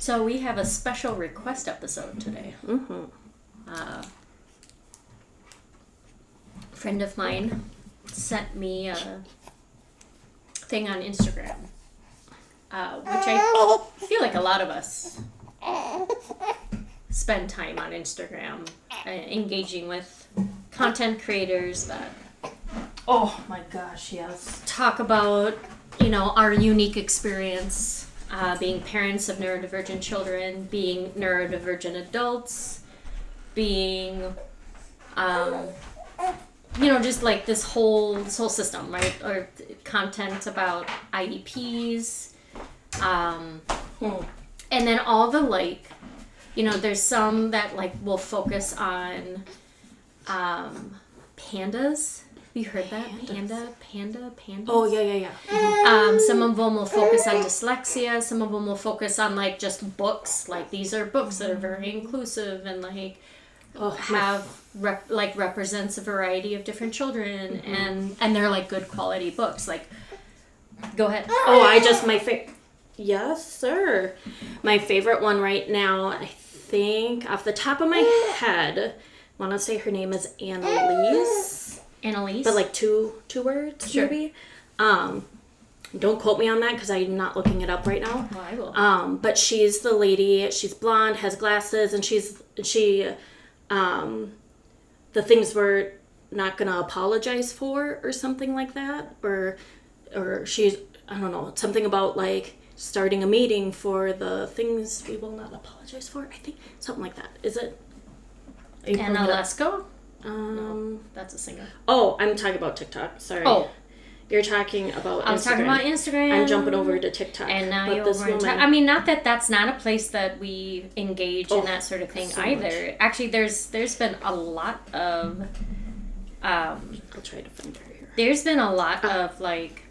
So we have a special request episode today. Mm-hmm. A friend of mine sent me a thing on Instagram, which I feel like a lot of us spend time on Instagram, engaging with content creators that Oh my gosh, yes. talk about, our unique experience being parents of neurodivergent children, being neurodivergent adults, being, just like this whole system, right? Or content about IEPs, and then all the there's some that will focus on pandas. Have you heard that? Pandas? Oh, yeah. Some of them will focus on dyslexia. Some of them will focus on just books. These are books that are very inclusive and represents a variety of different children, and they're good quality books. Go ahead. Yes, sir. My favorite one right now, I think, off the top of my head, I want to say her name is Annalise. Annalise? But two words, sure. Maybe. Don't quote me on that because I'm not looking it up right now. Well, I will. But she's the lady, she's blonde, has glasses, and she the things we're not going to apologize for or something like that. Or she's, I don't know, something about starting a meeting for the things we will not apologize for. I think something like that. Is it? Anna Lesko? No, that's a singer. Oh, I'm talking about TikTok. Sorry. Oh. You're talking about Instagram. I was talking about Instagram. I'm jumping over to TikTok. And now you're over on not that that's not a place that we engage in that sort of thing so either. Much. Actually, there's been a lot of... I'll try to find her here. There's been a lot of,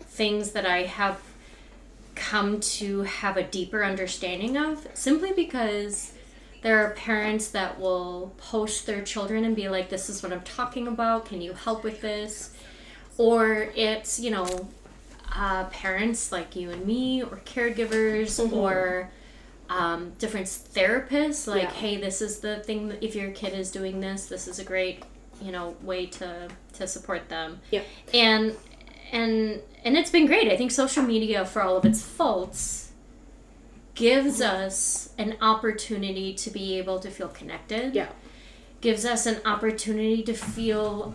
things that I have come to have a deeper understanding of, simply because there are parents that will post their children and be like, this is what I'm talking about, can you help with this? Or it's, parents like you and me, or caregivers, or different therapists, hey, this is the thing, that if your kid is doing this is a great, way to support them. Yeah. And it's been great. I think social media, for all of its faults, gives us an opportunity to be able to feel connected. Yeah. Gives us an opportunity to feel,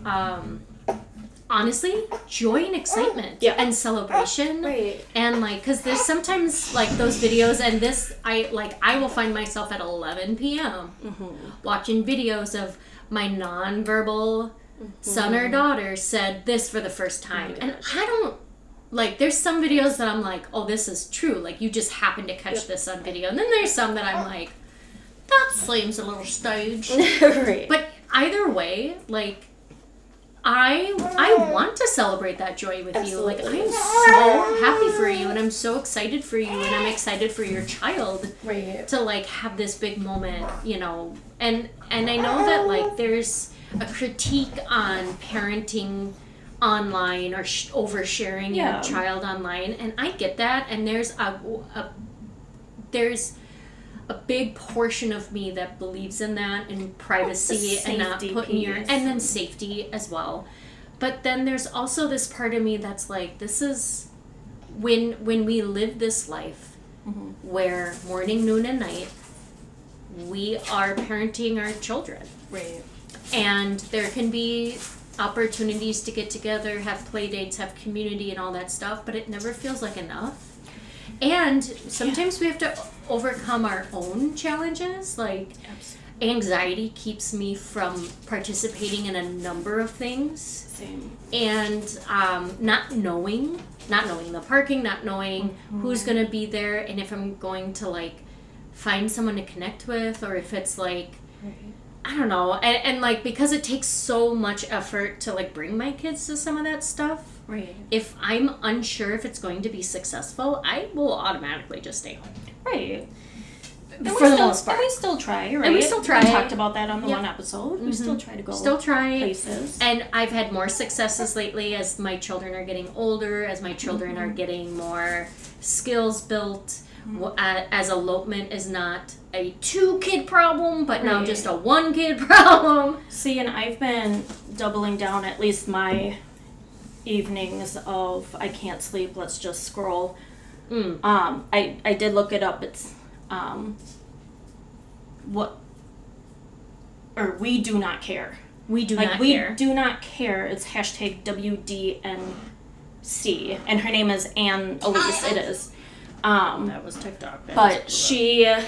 honestly, joy and excitement. Yeah. And celebration. Right. And because there's sometimes those videos, and this, I will find myself at 11 p.m. Watching videos of my nonverbal son or daughter said this for the first time. And I don't, there's some videos that I'm like, oh, this is true. You just happen to catch this on video. And then there's some that I'm like, that seems a little staged. Right. But either way, I want to celebrate that joy with Absolutely. you. I'm so happy for you, and I'm so excited for you, and I'm excited for your child. Right. To have this big moment, And I know that there's a critique on parenting online or oversharing your child online, and I get that, and there's a big portion of me that believes in that, and privacy, and not putting and then safety as well. But then there's also this part of me that's this is when we live this life where morning, noon, and night we are parenting our children. Right. And there can be opportunities to get together, have play dates, have community, and all that stuff, but it never feels like enough. And sometimes we have to overcome our own challenges. Anxiety keeps me from participating in a number of things. Same. And not knowing the parking, not knowing who's going to be there, and if I'm going to find someone to connect with, or if it's I don't know, and because it takes so much effort to bring my kids to some of that stuff. Right. If I'm unsure if it's going to be successful, I will automatically just stay home. Right. For the most part. And we still try, right? And we still try. We talked about that on the one episode. We still try to go places. And I've had more successes lately as my children are getting older, as my children are getting more skills built. as elopement is not a 2-kid problem, but now just a 1-kid problem. See, and I've been doubling down, at least my evenings of I can't sleep, let's just scroll. I did look it up. It's we do not care. We do not we care. We do not care. It's hashtag WDNC, and her name is Anne Elise. It is. That was TikTok. But she has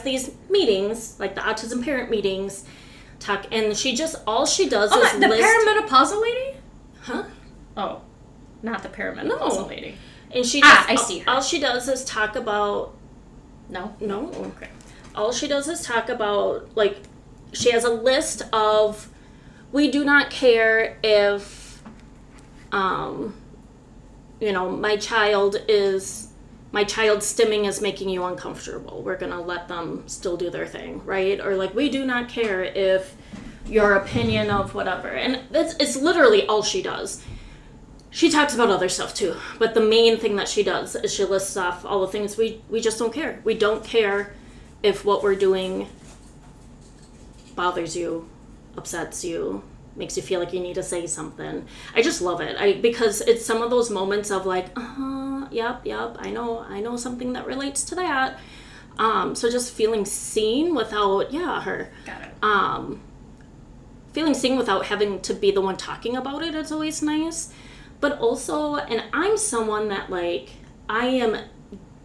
these meetings, like the autism parent meetings, and she just all she does is the list perimenopausal lady. Huh? Oh, not the perimenopausal lady. And she just, I see her. All she does is talk about. No. Okay. All she does is talk about, like, she has a list of, we do not care if, my child's stimming is making you uncomfortable. We're going to let them still do their thing, right? Or, like, we do not care if your opinion of whatever. And it's literally all she does. She talks about other stuff, too. But the main thing that she does is she lists off all the things we just don't care. We don't care if what we're doing bothers you, upsets you, makes you feel like you need to say something. I just love it. Because it's some of those moments of like, yep, I know something that relates to that. So just feeling seen without, her. Got it. Feeling seen without having to be the one talking about it is always nice. But also, and I'm someone that, like, I am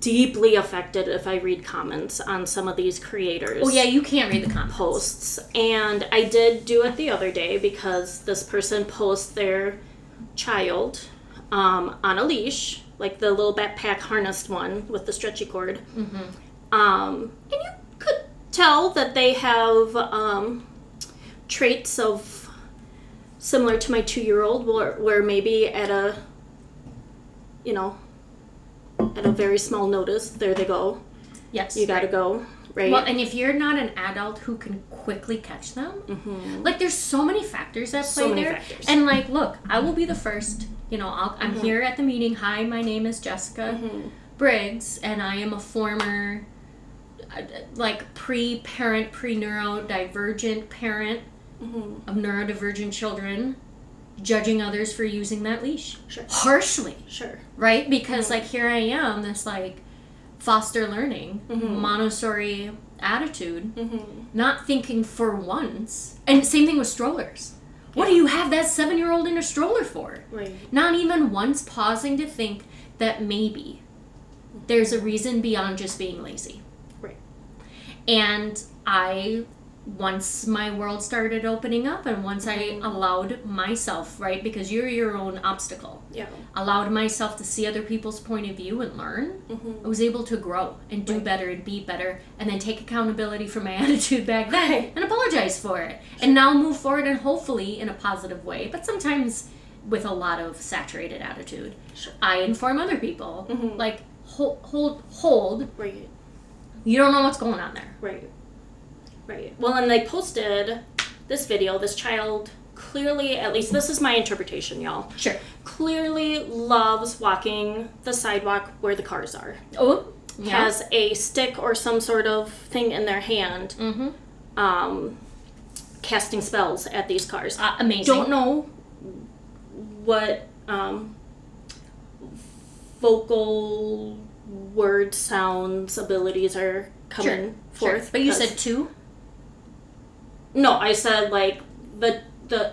deeply affected if I read comments on some of these creators. Oh, yeah, you can't read the comments. Posts. And I did do it the other day because this person posts their child on a leash, like the little backpack harnessed one with the stretchy cord. Mm-hmm. And you could tell that they have traits of similar to my 2-year-old, where maybe at a very small notice, there they go. Yes. You gotta go, right? Well, and if you're not an adult who can quickly catch them, like, there's so many factors that play there. Factors. And, like, look, I will be the first, I'm here at the meeting. Hi, my name is Jessica Briggs, and I am a former, pre-parent, pre-neurodivergent parent of neurodivergent children, judging others for using that leash. Sure. Harshly. Sure. Right? Because, like, here I am, this, like, foster learning, Montessori attitude, not thinking for once. And same thing with strollers. What do you have that 7-year-old in a stroller for? Right. Not even once pausing to think that maybe there's a reason beyond just being lazy. Right. And once my world started opening up and once I allowed myself, right, because you're your own obstacle, allowed myself to see other people's point of view and learn, I was able to grow and do better and be better and then take accountability for my attitude back then and apologize for it. And now move forward and hopefully in a positive way, but sometimes with a lot of saturated attitude. Sure. I inform other people, like, hold. Right. You don't know what's going on there. Right. Well, and they posted this video. This child clearly, at least this is my interpretation, y'all. Sure. Clearly loves walking the sidewalk where the cars are. Oh, yeah. Has a stick or some sort of thing in their hand. Casting spells at these cars. Amazing. Don't know what vocal word sounds abilities are coming forth. But you said 2? No, I said, like, the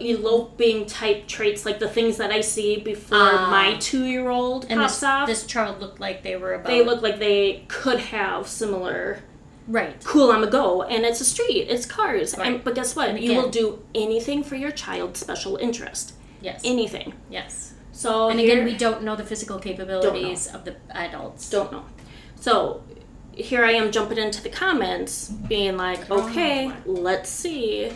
eloping type traits, like the things that I see before my 2-year-old pops off. This child looked like they were about... They look like they could have similar... Right. Cool, I'm a go. And it's a street. It's cars. Right. But guess what? Again, you will do anything for your child's special interest. Yes. Anything. Yes. So and again, we don't know the physical capabilities of the adults. Don't know. So here I am jumping into the comments, being like, okay, let's see.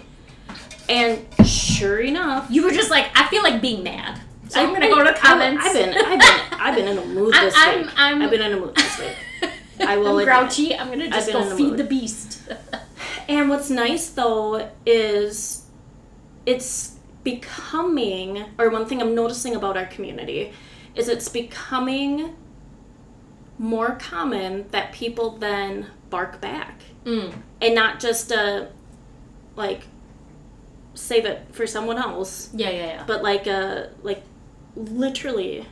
And sure enough, you were just like, I feel like being mad. So I'm gonna go to the comments. I've been in a mood this week. I've been in a mood this week. I will I'm grouchy. I'm gonna just go feed the beast. And what's nice though is it's becoming, or one thing I'm noticing about our community is it's becoming more common that people then bark back. And not just like save it for someone else. Yeah. But like literally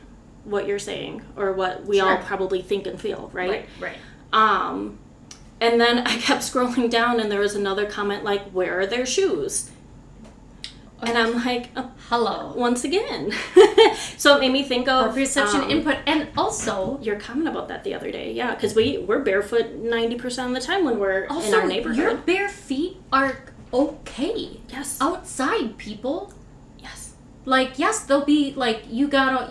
what you're saying, or what we all probably think and feel, right? Right. And then I kept scrolling down, and there was another comment like, "Where are their shoes?" And I'm like, hello. Once again. So it made me think of perception input, and also your comment about that the other day. Yeah, because we're barefoot 90% of the time when we're in our neighborhood. Your bare feet are okay. Yes. Outside, people. Yes. Like, yes, they'll be like, you gotta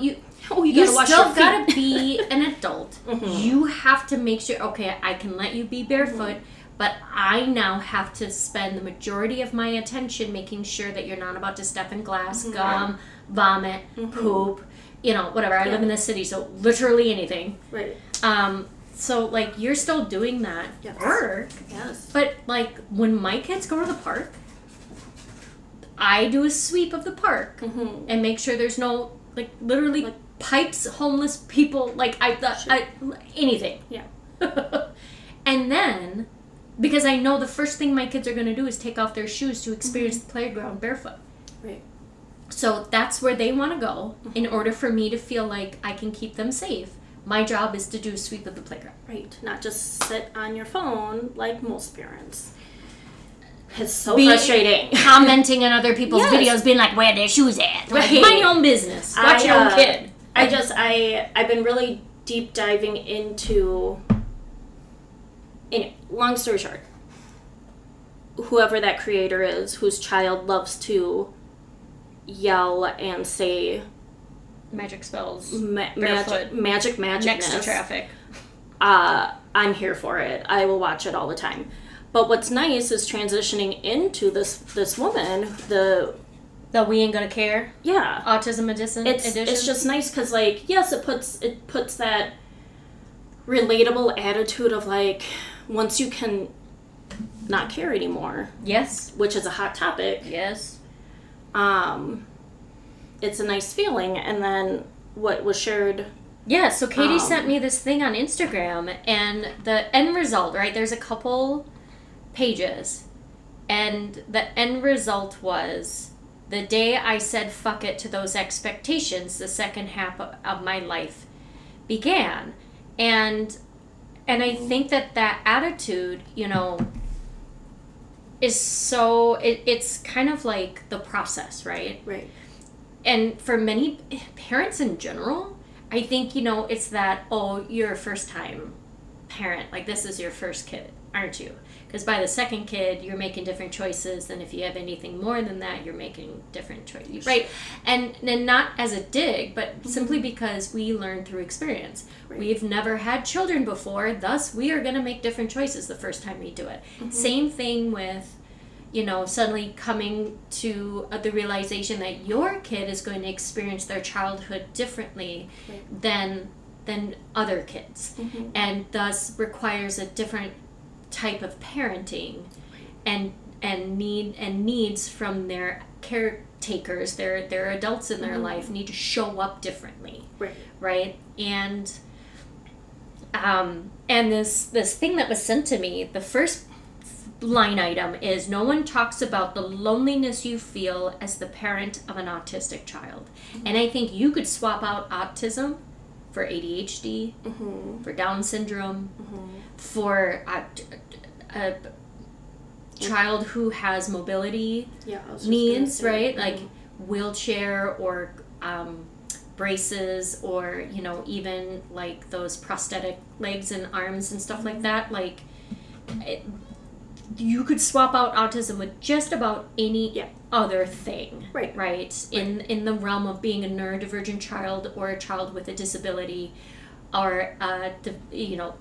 wash your still feet. gotta be an adult. You have to make sure, okay, I can let you be barefoot, but I now have to spend the majority of my attention making sure that you're not about to step in glass, gum, vomit, poop, whatever. I live in the city, so literally anything. Right. So, like, you're still doing that work. Yes. But, like, when my kids go to the park, I do a sweep of the park and make sure there's no, like, literally pipes, homeless people, like, anything. Yeah. And then, because I know the first thing my kids are going to do is take off their shoes to experience the playground barefoot. Right. So that's where they want to go in order for me to feel like I can keep them safe. My job is to do a sweep of the playground. Right. Not just sit on your phone like most parents. It's so frustrating. Commenting on other people's videos, being like, where their shoes at? Like, mind your own business. Watch your own kid. I've been really deep diving into, long story short, whoever that creator is, whose child loves to yell and say magic spells, magicness. Next to traffic. I'm here for it. I will watch it all the time. But what's nice is transitioning into this woman, the We Ain't Gonna Care. Yeah. Autism Edition. It's just nice because, like, yes, it puts that relatable attitude of, like, once you can not care anymore. Yes. Which is a hot topic. Yes. It's a nice feeling. And then what was shared... Yeah, so Katie sent me this thing on Instagram, and the end result, right, there's a couple pages, and the end result was, the day I said fuck it to those expectations, the second half of my life began. And I think that attitude, is so, it's kind of like the process, right? Right. And for many parents in general, I think, it's that, you're a first-time parent. Like, this is your first kid, aren't you? Because by the second kid, you're making different choices than if you have anything more than that, you're making different choices, right? And not as a dig, but simply because we learn through experience. Right. We've never had children before, thus we are going to make different choices the first time we do it. Same thing with... suddenly coming to the realization that your kid is going to experience their childhood differently than other kids, and thus requires a different type of parenting and needs from their caretakers, their adults in their life need to show up differently, right? And this thing that was sent to me, the first line item is, no one talks about the loneliness you feel as the parent of an autistic child. And I think you could swap out autism for ADHD, for Down syndrome, for a child who has mobility needs, right? Like wheelchair or braces, or even like those prosthetic legs and arms and stuff like that. Like, you could swap out autism with just about any other thing, right? In the realm of being a neurodivergent child, or a child with a disability, or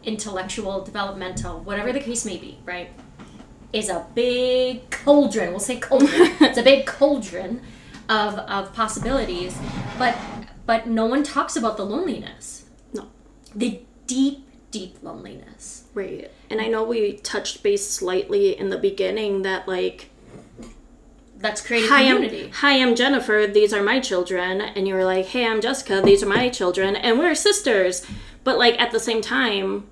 intellectual, developmental, whatever the case may be, right? Is a big cauldron. We'll say cauldron. It's a big cauldron of possibilities, but no one talks about the loneliness. No, the deep loneliness. Right. And I know we touched base slightly in the beginning that, like, that's creating community. Hi, I'm Jennifer. These are my children. And you're like, hey, I'm Jessica. These are my children. And we're sisters. But, like, at the same time,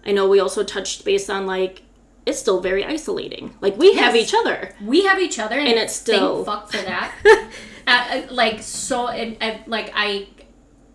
I know we also touched base on, like, it's still very isolating. Like, we have each other. We have each other. And it's still... Thank fuck for that.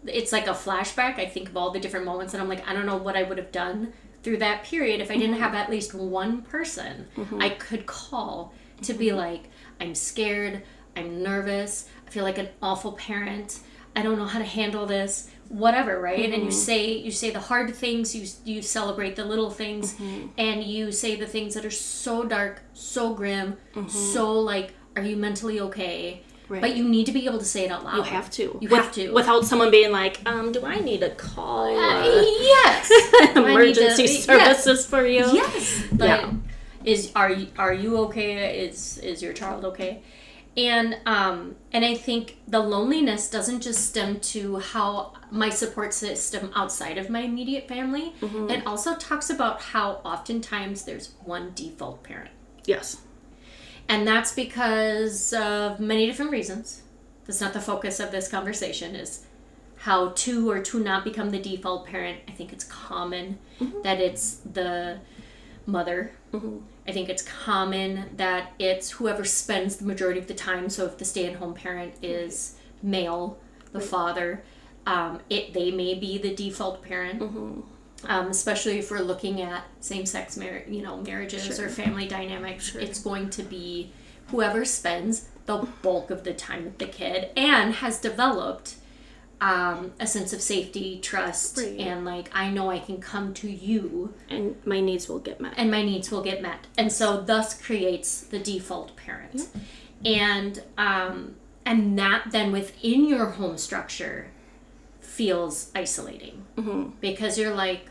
It's like a flashback. I think of all the different moments and I'm like, I don't know what I would have done through that period if I didn't have at least one person I could call to be like, I'm scared, I'm nervous, I feel like an awful parent, I don't know how to handle this, whatever, right? And you say the hard things, you celebrate the little things, and you say the things that are so dark, so grim, so like, are you mentally okay? Right. But you need to be able to say it out loud. You have to. Have to. Without someone being like, do I need to call yes. emergency services for you? Yes. Like, are you okay? Is your child okay? And I think the loneliness doesn't just stem to how my support system outside of my immediate family. It also talks about how oftentimes there's one default parent. Yes. And that's because of many different reasons. That's not the focus of this conversation, is how to or to not become the default parent. I think it's common that it's the mother. I think it's common that it's whoever spends the majority of the time. So if the stay-at-home parent is male, the father, they may be the default parent. Especially if we're looking at same-sex marriages or family dynamics, it's going to be whoever spends the bulk of the time with the kid and has developed a sense of safety, trust, and like, I know I can come to you. And my needs will get met. And so thus creates the default parent. And that then within your home structure feels isolating. Because you're like,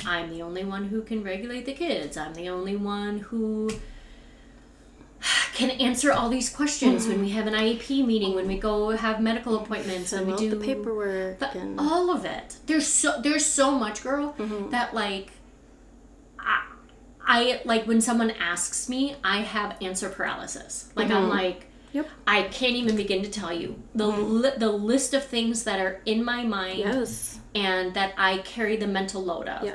I'm the only one who can regulate the kids. I'm the only one who can answer all these questions when we have an IEP meeting, when we go have medical appointments, and we do the paperwork, all of it. There's so much, girl, that like I like when someone asks me, I have answer paralysis. Like I'm like, I can't even begin to tell you the list of things that are in my mind, and that I carry the mental load of.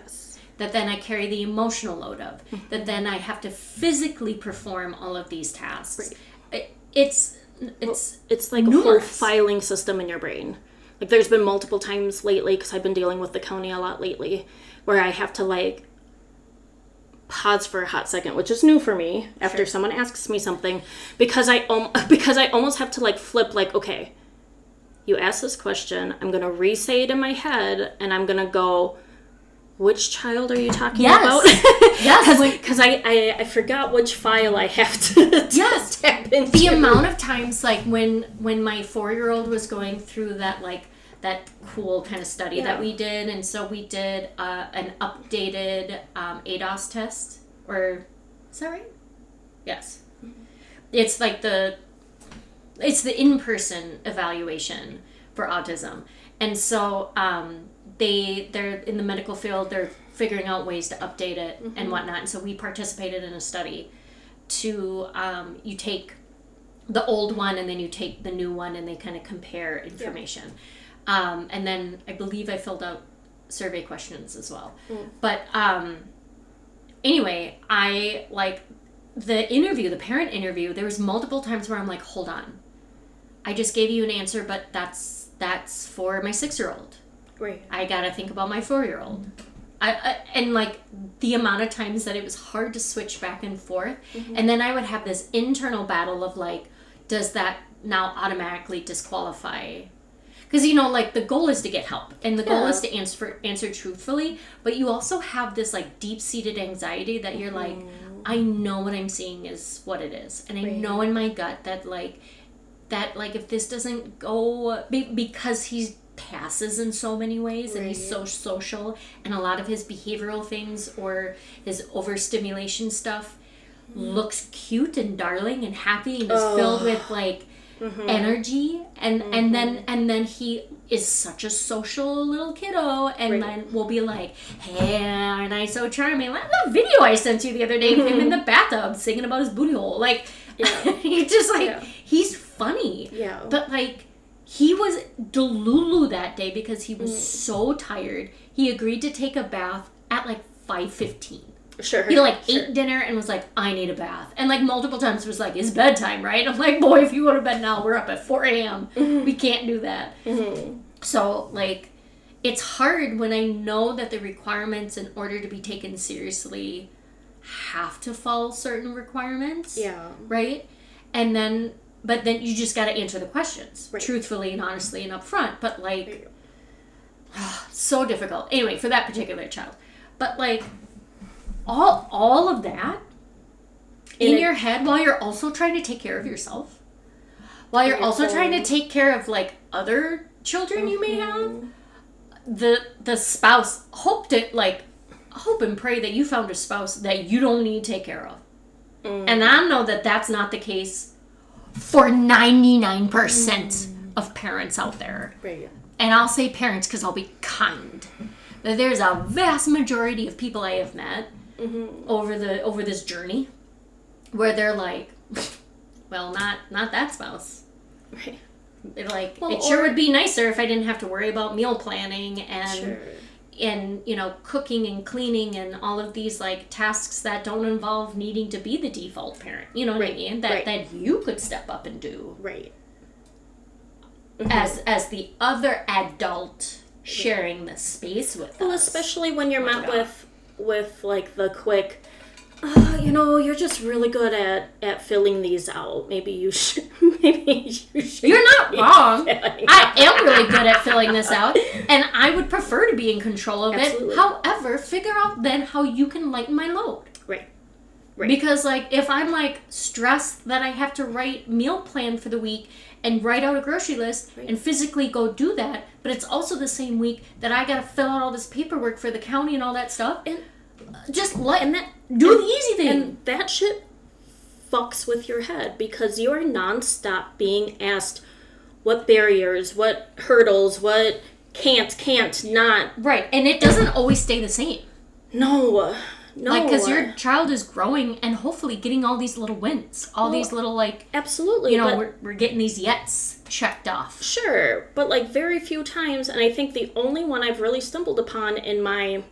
That then I carry the emotional load of. That then I have to physically perform all of these tasks. It's like numerous. A whole filing system in your brain. Like there's been multiple times lately, because I've been dealing with the county a lot lately, where I have to like pause for a hot second, which is new for me after someone asks me something, because I almost have to like flip, like, okay, you asked this question, I'm gonna re-say it in my head, and I'm gonna go, which child are you talking about? Because I forgot which file I have to tap into. The amount of times, like when my 4-year-old was going through that cool kind of study that we did, and so we did an updated ADOS test, or is that right? Yes. It's like it's the in-person evaluation for autism, and so they're in the medical field, they're figuring out ways to update it and whatnot, and so we participated in a study to you take the old one and then you take the new one, and they kind of compare information. And then I believe I filled out survey questions as well. But anyway, I like the parent interview, there was multiple times where I'm like, hold on, I just gave you an answer, but that's for my 6-year-old. Right. I gotta think about my 4-year-old. And like the amount of times that it was hard to switch back and forth, and then I would have this internal battle of like, does that now automatically disqualify? Because like the goal is to get help, and the goal is to answer truthfully, but you also have this like deep-seated anxiety that you're like, I know what I'm seeing is what it is, and I know in my gut that if this doesn't go, because he passes in so many ways, and he's so social, and a lot of his behavioral things or his overstimulation stuff looks cute and darling and happy and is filled with like energy, and then he is such a social little kiddo, and then we'll be like, hey, aren't I so charming? Like the video I sent you the other day of him in the bathtub singing about his booty hole. Like Yeah. He just like, Yeah. he's funny. Yeah. But like, he was delulu that day because he was so tired. He agreed to take a bath at like 5:15. Sure. He like ate dinner and was like, I need a bath. And like multiple times was like, it's bedtime, right? I'm like, boy, if you go to bed now, we're up at 4 a.m. We can't do that. So like, it's hard when I know that the requirements in order to be taken seriously have to follow certain requirements. Yeah. Right? And then, but then you just got to answer the questions truthfully and honestly and upfront. But like, so difficult. Anyway, for that particular child. But like, all of that in your head while you're also trying to take care of yourself, while you're also trying to take care of like other children you may have, the spouse, hope and pray that you found a spouse that you don't need to take care of. And I know that that's not the case for 99% of parents out there. Right. And I'll say parents because I'll be kind. There's a vast majority of people I have met over this journey where they're like, well, not that spouse. Right. They're like, it sure would be nicer if I didn't have to worry about meal planning and and cooking and cleaning and all of these like tasks that don't involve needing to be the default parent. You know what I mean? That you could step up and do. Right. As the other adult sharing the space with us. Especially when you're met with like the quick, you're just really good at filling these out. Maybe you should. You're not wrong. I am really good at filling this out, and I would prefer to be in control of it. However, figure out then how you can lighten my load. Right. Because like if I'm like stressed that I have to write meal plan for the week and write out a grocery list and physically go do that, but it's also the same week that I gotta fill out all this paperwork for the county and all that stuff, and just do the easy thing. And that shit fucks with your head because you're nonstop being asked what barriers, what hurdles, what can't not. Right, and it doesn't always stay the same. No. Like, because your child is growing and hopefully getting all these little wins. These little, like... Absolutely. We're getting these yets checked off. Sure, but, like, very few times, and I think the only one I've really stumbled upon in my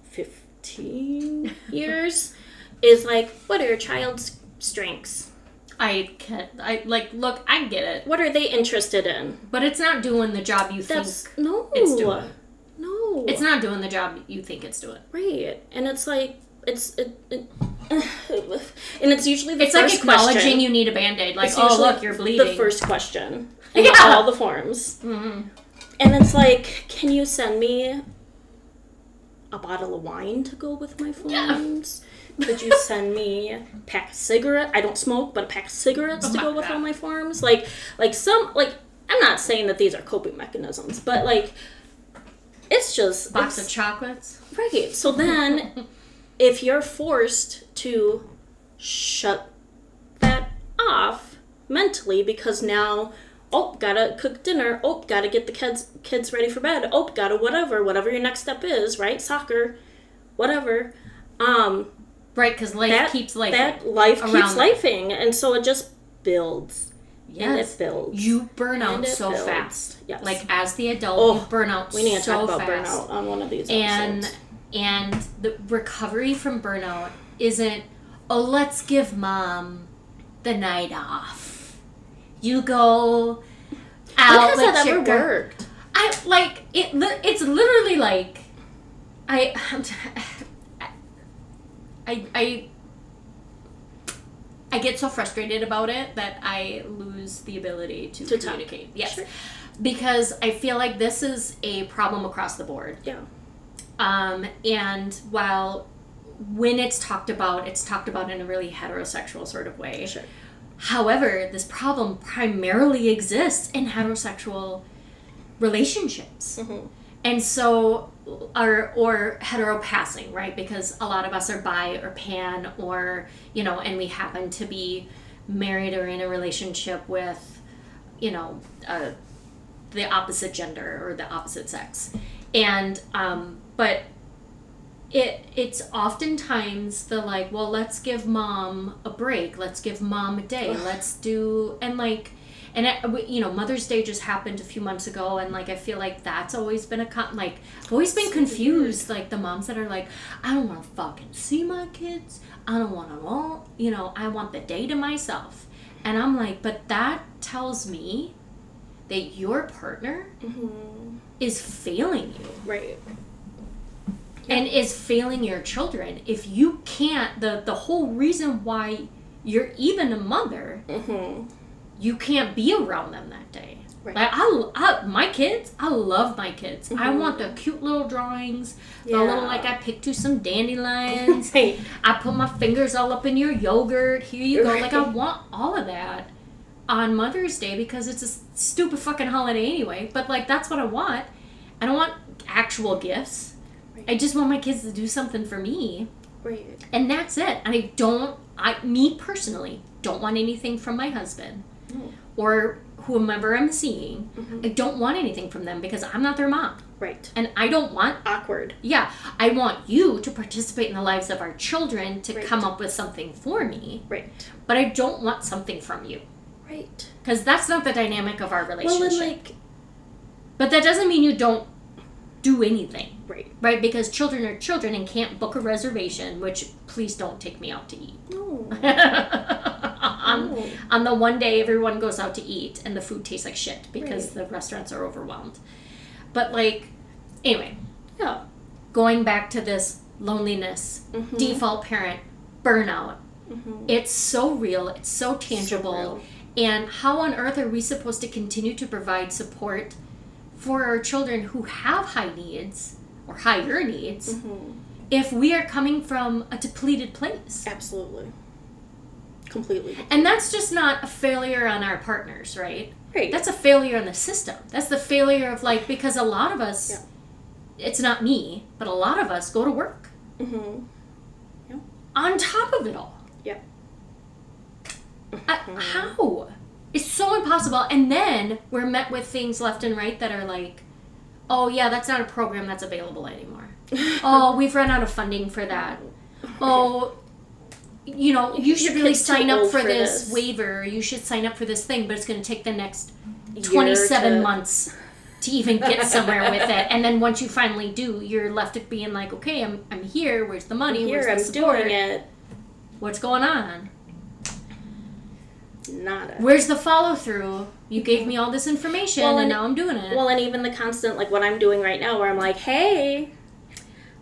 15 years is, like, what are your child's strengths? Look, I get it. What are they interested in? But it's not doing the job you think it's doing. No. It's not doing the job you think it's doing. Right. And it's like, and it's usually the first question. It's like acknowledging you need a Band-Aid. Like, look, you're bleeding. The first question in all the forms. Mm-hmm. And it's like, can you send me a bottle of wine to go with my forms? Yeah. Could you send me a pack of cigarettes? I don't smoke, but a pack of cigarettes to go with all my forms? I'm not saying that these are coping mechanisms, but like, it's just... Box of chocolates? Right. So then, if you're forced to shut that off mentally because now, gotta cook dinner, gotta get the kids ready for bed, gotta whatever your next step is, right? Soccer, whatever. Right, because life keeps lifing. That life keeps lifing, and so it just builds. Yes. And it builds. You burn out so fast. Yes. Like, as the adult, you burn out so fast. We need to talk about burnout on one of these episodes. And the recovery from burnout isn't, let's give mom the night off. You go out. When has that ever worked? It's literally like, I get so frustrated about it that I lose the ability to communicate. Yes. Sure. Because I feel like this is a problem across the board. Yeah. And while when it's talked about in a really heterosexual sort of way. Sure. However, this problem primarily exists in heterosexual relationships. Mm-hmm. And so, or hetero passing, right? Because a lot of us are bi or pan or, and we happen to be married or in a relationship with, the opposite gender or the opposite sex. And, but it's oftentimes the like, well, let's give mom a break, let's give mom a day, let's do, and like, and you know, Mother's Day just happened a few months ago, and like I feel like that's always been like I've always been confused, like the moms that are like, I don't want to fucking see my kids, I don't want to, you know, I want the day to myself. And I'm like, but that tells me that your partner is failing you. Right. And is failing your children. If you can't, the whole reason why you're even a mother, you can't be around them that day. Right. Like I my kids, I love my kids. I want the cute little drawings, the little, like, I picked you some dandelions. Right. I put my fingers all up in your yogurt. Here you go. Like, I want all of that on Mother's Day because it's a stupid fucking holiday anyway. But, like, that's what I want. I don't want actual gifts. Right. I just want my kids to do something for me. Right. And that's it. And me personally, don't want anything from my husband. Or whomever I'm seeing. I don't want anything from them because I'm not their mom. Right. And I don't want... Awkward. Yeah. I want you to participate in the lives of our children to come up with something for me. Right. But I don't want something from you. Right. Because that's not the dynamic of our relationship. Well, and like... But that doesn't mean you don't do anything. Right. Right? Because children are children and can't book a reservation, which please don't take me out to eat. No. On the one day everyone goes out to eat and the food tastes like shit because the restaurants are overwhelmed. But like, anyway, going back to this loneliness, default parent, burnout, it's so real, it's so tangible. And how on earth are we supposed to continue to provide support for our children who have high needs or higher needs if we are coming from a depleted place? Absolutely. Completely. And that's just not a failure on our partners, right? Right. That's a failure on the system. That's the failure of, like, because a lot of us, it's not me, but a lot of us go to work. On top of it all. Yep. How? It's so impossible. And then we're met with things left and right that are like, oh, yeah, that's not a program that's available anymore. Oh, we've run out of funding for that. Oh, you know, you should really sign up for this waiver. You should sign up for this thing, but it's going to take the next 27 months to even get somewhere with it. And then once you finally do, you're left at being like, okay, I'm here. Where's the money? Where's the support? Doing it. What's going on? Nada. Where's the follow through? You gave me all this information and now I'm doing it. Well, and even the constant, like what I'm doing right now, where I'm like, hey,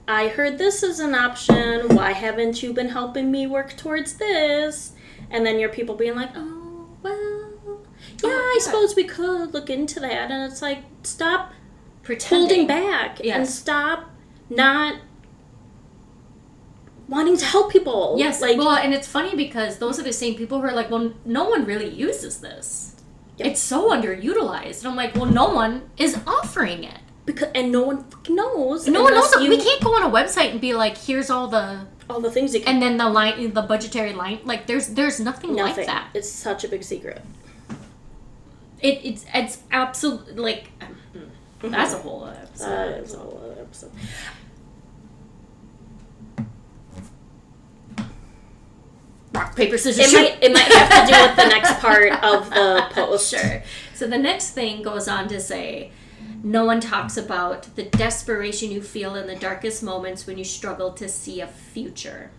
I heard this is an option. Why haven't you been helping me work towards this? And then your people being like, oh, well, yeah, I suppose we could look into that. And it's like, stop holding back and stop not wanting to help people. Yes, like, well, and it's funny because those are the same people who are like, well, no one really uses this. Yep. It's so underutilized. And I'm like, well, no one is offering it. And no one fucking knows. No one knows. We can't go on a website and be like, here's all the things you can. And then the budgetary line. Like, there's nothing like that. It's such a big secret. It's absolutely like that's a whole other episode. That is a whole other episode. Rock, paper, scissors, it might have to do with the next part of the post. Sure. So the next thing goes on to say, no one talks about the desperation you feel in the darkest moments when you struggle to see a future.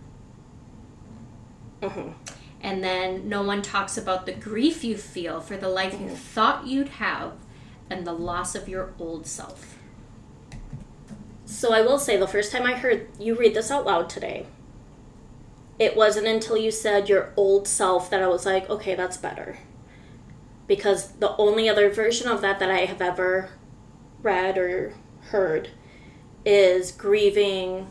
And then no one talks about the grief you feel for the life you thought you'd have and the loss of your old self. So I will say, the first time I heard you read this out loud today, it wasn't until you said your old self that I was like, okay, that's better. Because the only other version of that I have ever read or heard is grieving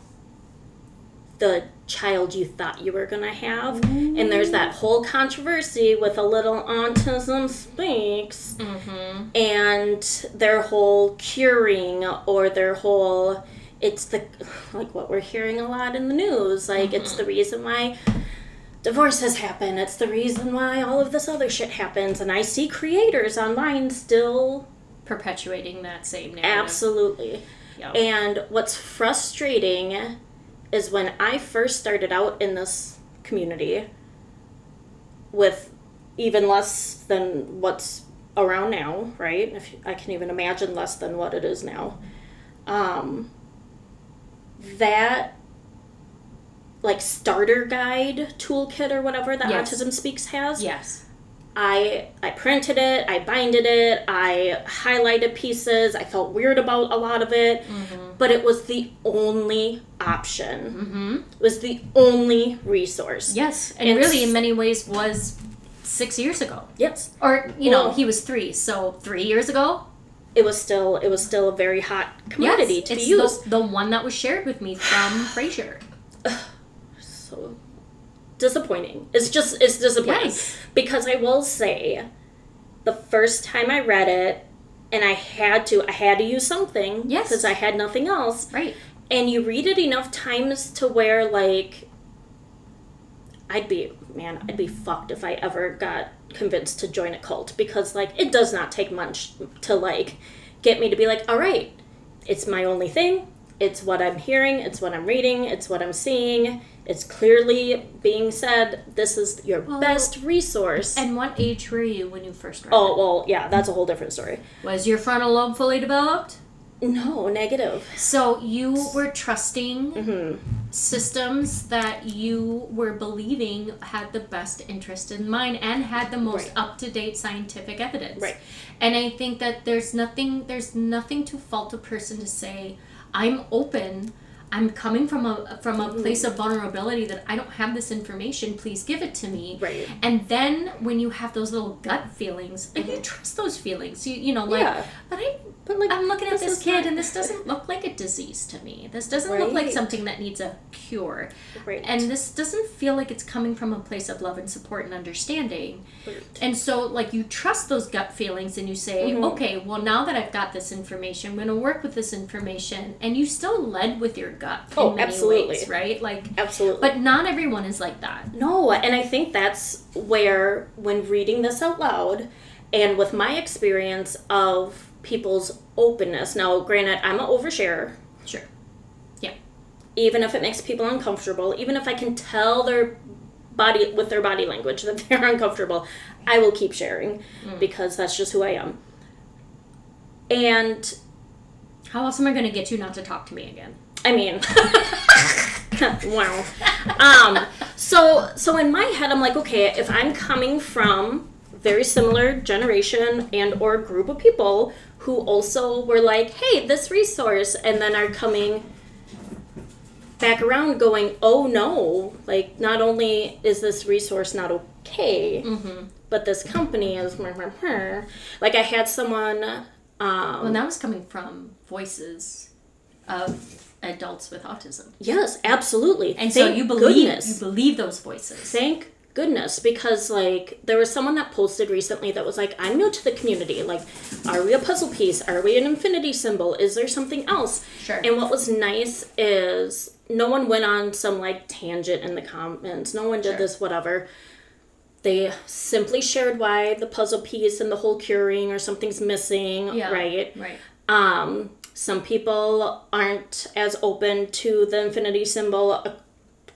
the child you thought you were going to have. And there's that whole controversy with a little autism speaks and their whole curing or their whole... It's the, like what we're hearing a lot in the news. Like, it's the reason why divorces happen. It's the reason why all of this other shit happens. And I see creators online still... perpetuating that same narrative. Absolutely. Yep. And what's frustrating is when I first started out in this community with even less than what's around now, right? If I can even imagine less than what it is now. That like starter guide toolkit or whatever that Yes. Autism Speaks has. Yes. I printed it, I binded it, I highlighted pieces, I felt weird about a lot of it, but it was the only option. It was the only resource. Yes. And It's- really, in many ways, was 6 years ago. Yes. Or, Well- he was 3. So 3 years ago? It was still a very hot commodity Yes, to be it's used. the one that was shared with me from Frasier. So disappointing. It's disappointing. Yes. Because I will say, the first time I read it, and I had to use something. Yes. Because I had nothing else. Right. And you read it enough times to where, like, I'd be fucked if I ever got convinced to join a cult. Because, like, it does not take much to, like, get me to be like, all right, it's my only thing. It's what I'm hearing. It's what I'm reading. It's what I'm seeing. It's clearly being said, this is your best resource. And what age were you when you first read Oh, it? well, yeah, that's a whole different story. Was your frontal lobe fully developed? No, negative. So you were trusting systems that you were believing had the best interest in mind and had the most Right. up-to-date scientific evidence. Right. And I think that there's nothing to fault a person to say, I'm open. I'm coming from a place of vulnerability that I don't have this information. Please give it to me. Right. And then when you have those little gut feelings, and you trust those feelings, like, Yeah. but like, I'm looking at this this is kid, not- and this doesn't look like a disease to me. This doesn't look like Right. something that needs a cure. Right. And this doesn't feel like it's coming from a place of love and support and understanding. Right. And so, like, you trust those gut feelings and you say, okay, well, now that I've got this information, I'm going to work with this information. And you still led with your gut in many absolutely. ways, right? Like, Absolutely. but not everyone is like that. No, and I think that's where, when reading this out loud, and with my experience of people's openness, now granted, I'm an oversharer, Sure. Yeah. even if it makes people uncomfortable, even if I can tell their body, with their body language, that they're uncomfortable, I will keep sharing, because that's just who I am. And, How else am I going to get you not to talk to me again? I mean... wow. So in my head, I'm like, okay, if I'm coming from very similar generation and or group of people who also were like, hey, this resource, and then are coming back around going, oh no, like, not only is this resource not okay, but this company is like, I had someone Well, and that was coming from voices of adults with autism. yes, absolutely. And Thank so you believe those voices. Thank goodness, because, like, there was someone that posted recently that was like, I'm new to the community. Like, are we a puzzle piece? Are we an infinity symbol? Is there something else? Sure. And what was nice is no one went on some, like, tangent in the comments. No one did Sure. this, whatever. They simply shared why the puzzle piece and the whole curing or something's missing, Yeah. right? Right. Some people aren't as open to the infinity symbol.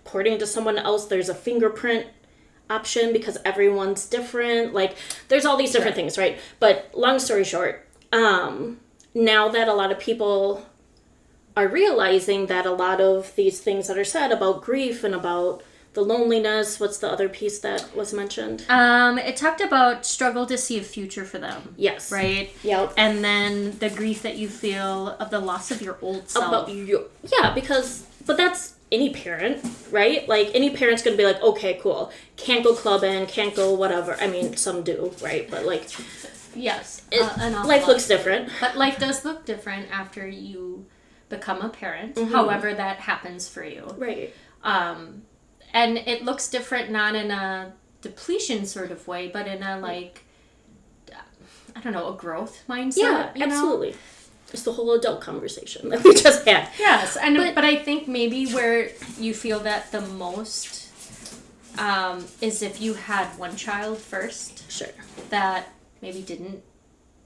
According to someone else, there's a fingerprint option because everyone's different. Like, there's all these different things, right? But long story short, now that a lot of people are realizing that a lot of these things that are said about grief and about the loneliness, what's the other piece that was mentioned? It talked about struggle to see a future for them. Yes. Right? Yep. And then the grief that you feel of the loss of your old self. About you. Yeah, but that's any parent, right? Like, any parent's gonna be like, okay, cool. Can't go clubbing, can't go whatever. I mean, some do, right? But, like, Yes. life an awful lot. looks different. But life does look different after you become a parent, Mm-hmm. however that happens for you. Right. And it looks different not in a depletion sort of way, but in a, like, I don't know, a growth mindset. Yeah, you know? absolutely. It's the whole adult conversation that we just had. Yes, but I think maybe where you feel that the most is if you had one child first Sure. that maybe didn't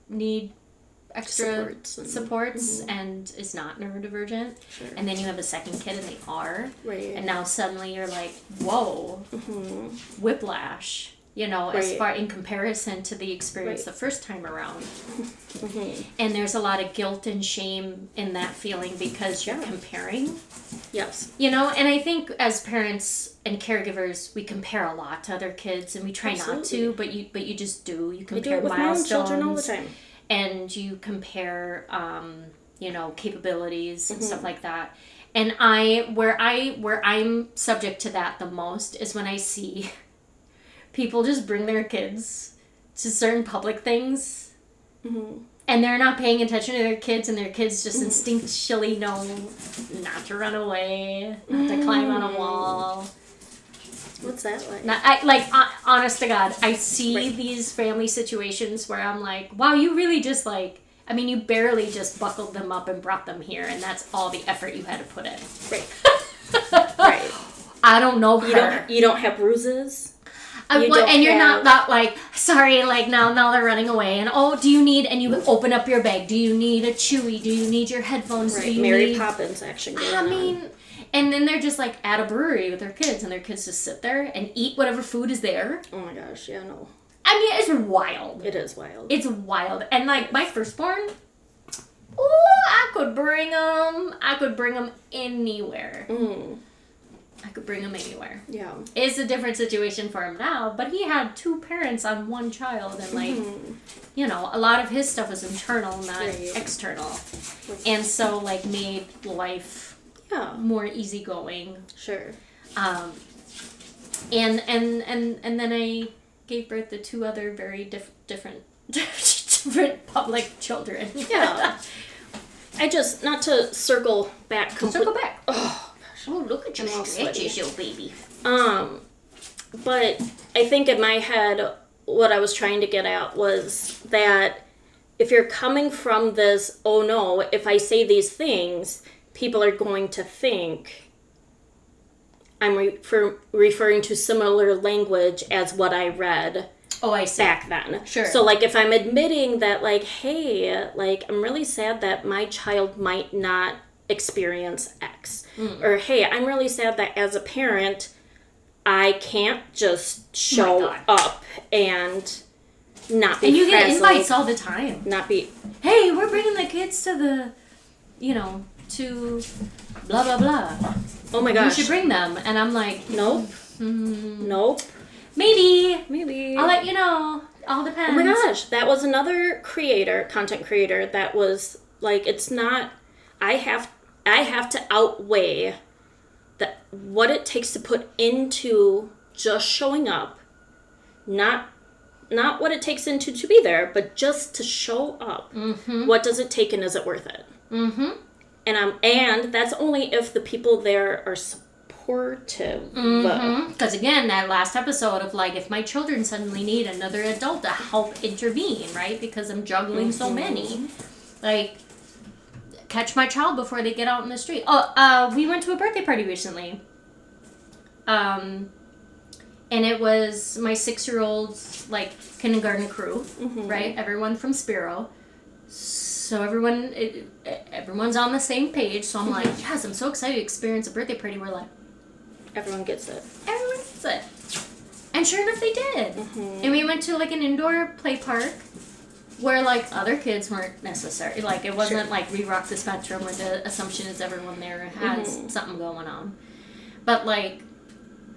need extra supports and is not neurodivergent. Sure. And then you have a second kid and they are. Right. And now suddenly you're like, whoa, whiplash. You know, as far in comparison to the experience the first time around. And there's a lot of guilt and shame in that feeling because you're comparing. Yes. You know, and I think as parents and caregivers, we compare a lot to other kids, and we try not to, but you just do. You compare I do it with milestones, my own children all the time. And you compare, you know, capabilities and stuff like that. And where I'm subject to that the most is when I see people just bring their kids to certain public things, and they're not paying attention to their kids, and their kids just instinctually know not to run away, not to climb on a wall. What's that like? Honest to God, I see these family situations where I'm like, wow, you really just like, I mean, you barely just buckled them up and brought them here, and that's all the effort you had to put in. Right. Right. I don't know her. You don't have bruises? You're not like, sorry, like now they're running away, and do you need, and you open up your bag, do you need a Chewy, do you need your headphones, right. do you Mary need... Poppins action going on. And then they're just like at a brewery with their kids, and their kids just sit there and eat whatever food is there. Oh my gosh, yeah, no. I mean, it's wild. It is wild. It's wild. And like my firstborn, I could bring him anywhere. I could bring him anywhere. Yeah. It's a different situation for him now, but he had two parents on one child, and like, you know, a lot of his stuff was internal, not external. And so like made life more easygoing. Sure. And then I gave birth to two other very different public children. Yeah. I just, not to circle back completely. Circle back. Oh, gosh. Oh, look at your stretches, your baby. But I think in my head, what I was trying to get at was that if you're coming from this, oh no, if I say these things, people are going to think I'm referring to similar language as what I read I see. Back then. Sure. So, like, if I'm admitting that, like, hey, like, I'm really sad that my child might not experience X. Or, hey, I'm really sad that as a parent, I can't just show up and not be And you frazzled, get invites all the time. Not be... Hey, we're bringing the kids to the, you know, to blah, blah, blah. Oh my gosh. You should bring them. And I'm like... Nope. Nope. Maybe. I'll let you know. All depends. Oh my gosh. That was another content creator that was like, it's not... I have to outweigh what it takes to put into just showing up. Not what it takes into to be there, but just to show up. What does it take, and is it worth it? And that's only if the people there are supportive. Because again, that last episode of like, if my children suddenly need another adult to help intervene, right? Because I'm juggling so many, like, catch my child before they get out in the street. We went to a birthday party recently. And it was my 6-year-old's, like, kindergarten crew, right? Everyone from Spiro. So everyone's on the same page. So I'm like, yes, I'm so excited to experience a birthday party where, like, everyone gets it. Everyone gets it. And sure enough, they did. And we went to, like, an indoor play park where, like, other kids weren't necessary. Like, it wasn't like Re-Rock the Spectrum where the assumption is everyone there has something going on. But, like,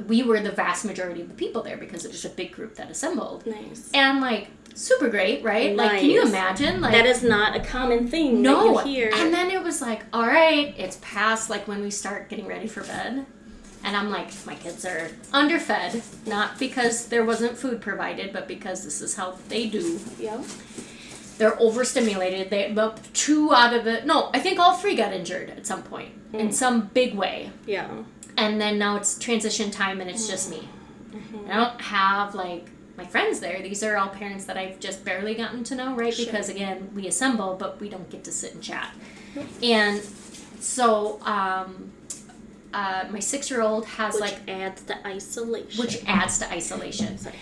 we were the vast majority of the people there because it was a big group that assembled. Nice. And, like, super great, right? Nice. Like, can you imagine? Like, that is not a common thing that you hear. And then it was like, all right, it's past, like, when we start getting ready for bed. And I'm like, my kids are underfed, not because there wasn't food provided, but because this is how they do. Yeah. They're overstimulated. I think all 3 got injured at some point in some big way. Yeah. And then now it's transition time and it's just me. And I don't have, like, my friends there. These are all parents that I've just barely gotten to know, right? Sure. Because, again, we assemble, but we don't get to sit and chat. And so, my 6-year-old has, which like... adds to isolation. Which adds to isolation. Sorry.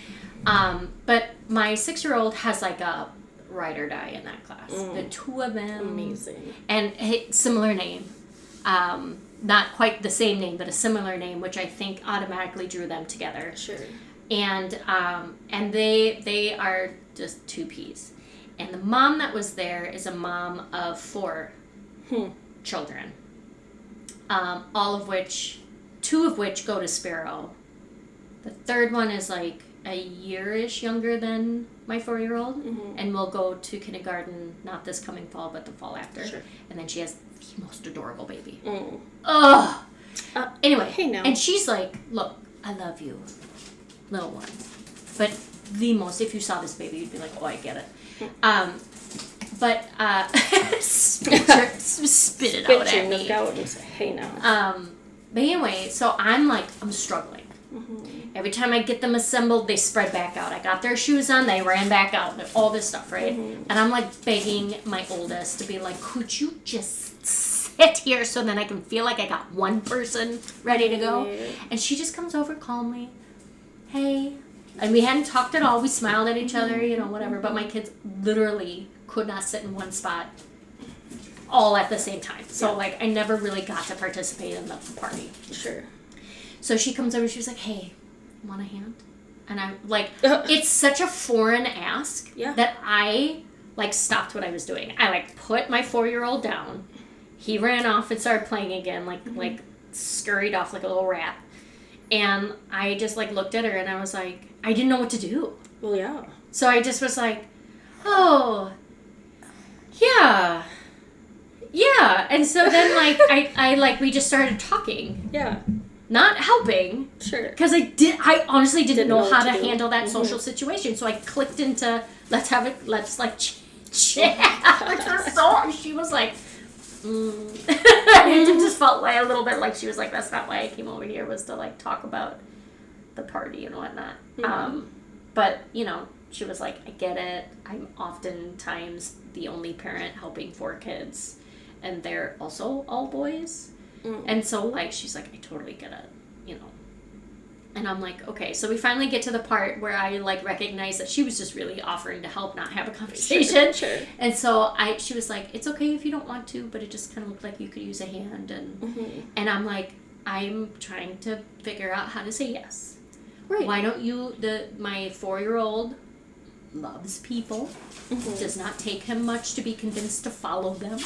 But my 6-year-old has, like, a ride or die in that class. The two of them. Amazing. And similar name. Not quite the same name, but a similar name, which I think automatically drew them together. Sure. And they are just two peas. And the mom that was there is a mom of 4 children. Two of which go to Sparrow. The third one is like a year-ish younger than my 4-year-old, and will go to kindergarten, not this coming fall, but the fall after. Sure. And then she has the most adorable baby. Oh. Anyway, hey now. And she's like, look, I love you, little one. But the most, if you saw this baby, you'd be like, oh, I get it. Spit it out at me. Out and say, hey now. But anyway, so I'm struggling. Every time I get them assembled, they spread back out. I got their shoes on, they ran back out, all this stuff, right? And I'm like begging my oldest to be like, could you just sit here so then I can feel like I got one person ready to go? And she just comes over calmly, hey. And we hadn't talked at all. We smiled at each other, whatever. But my kids literally could not sit in one spot all at the same time. So, I never really got to participate in the party. Sure. So she comes over, she was like, hey, want a hand? And I'm like, it's such a foreign ask that I, stopped what I was doing. I, put my 4-year-old down. He ran off and started playing again, scurried off like a little rat. And I just, looked at her and I was like, I didn't know what to do. Well, yeah. So I just was like, oh, yeah. Yeah. And so then, we just started talking. Yeah. Not helping. Sure. Because I honestly didn't know how to handle that social situation. So I clicked into, let's chat with her. So she was like, it just felt a little bit like she was like, that's not why I came over here, was to talk about the party and whatnot. But she was like, I get it. I'm oftentimes the only parent helping 4 kids, and they're also all boys. And so she's like, I totally get it, And I'm like, okay. So we finally get to the part where I recognize that she was just really offering to help, not have a conversation. Sure. And so she was like, it's okay if you don't want to, but it just kind of looked like you could use a hand. And I'm like, I'm trying to figure out how to say yes. Right. Why don't you, my 4-year-old loves people. Does not take him much to be convinced to follow them.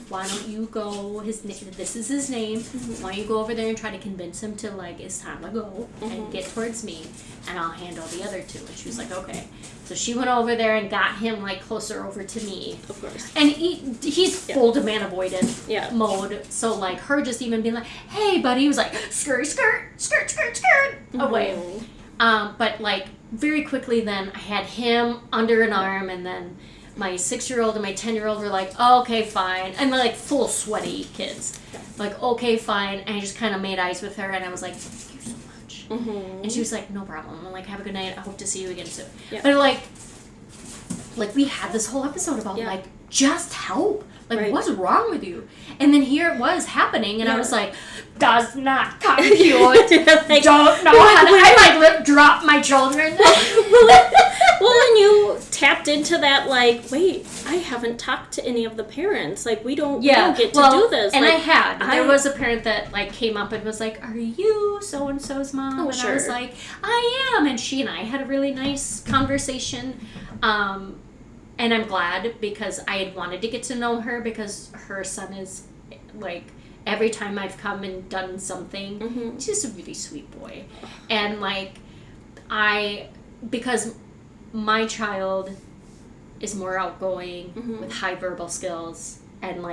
Why don't you go, this is his name, why don't you go over there and try to convince him to it's time to go and get towards me, and I'll handle the other 2. And she was like, okay. So she went over there and got him closer over to me. Of course. And he's full demand avoidant mode. So her just even being like, hey buddy, he was like, skirt, away. But very quickly then I had him under an arm, and then my 6-year-old and my 10-year-old were like, oh, okay, fine. And they're full sweaty kids. Okay, fine. And I just kind of made eyes with her, and I was like, thank you so much. And she was like, no problem. I'm like, have a good night. I hope to see you again soon. Yeah. But we had this whole episode about just help. What's wrong with you? And then here it was happening, and I was like, does not compute. Don't know how to. I drop my children. Well, when you tapped into that, wait, I haven't talked to any of the parents. We don't get to do this. And there was a parent that came up and was like, are you so-and-so's mom? Oh, and sure. I was like, I am. And she and I had a really nice conversation. And I'm glad, because I had wanted to get to know her, because her son is, every time I've come and done something, he's a really sweet boy. And, because my child is more outgoing with high verbal skills, and,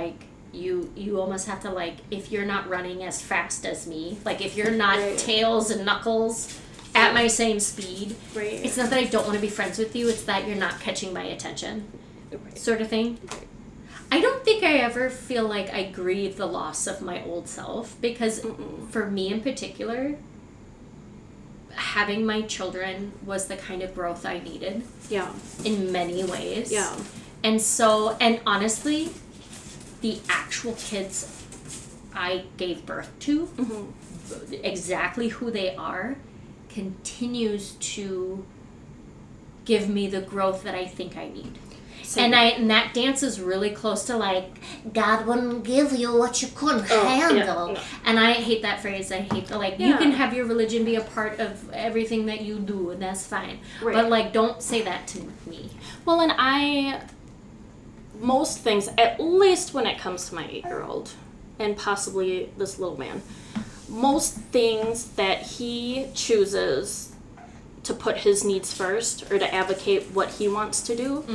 you almost have to, if you're not running as fast as me, if you're not tails and knuckles at my same speed, it's not that I don't want to be friends with you, it's that you're not catching my attention, sort of thing. I don't think I ever feel like I grieve the loss of my old self, because for me in particular, having my children was the kind of growth I needed. Yeah. In many ways. Yeah. And so, and honestly, the actual kids I gave birth to, exactly who they are, continues to give me the growth that I think I need. Same. And that dance is really close to like, God wouldn't give you what you couldn't handle. Yeah. And I hate that phrase. I hate the like, you can have your religion be a part of everything that you do, and that's fine. Right. But like, don't say that to me. Well, and most things, at least when it comes to my 8-year-old, and possibly this little man, most things that he chooses to put his needs first or to advocate what he wants to do,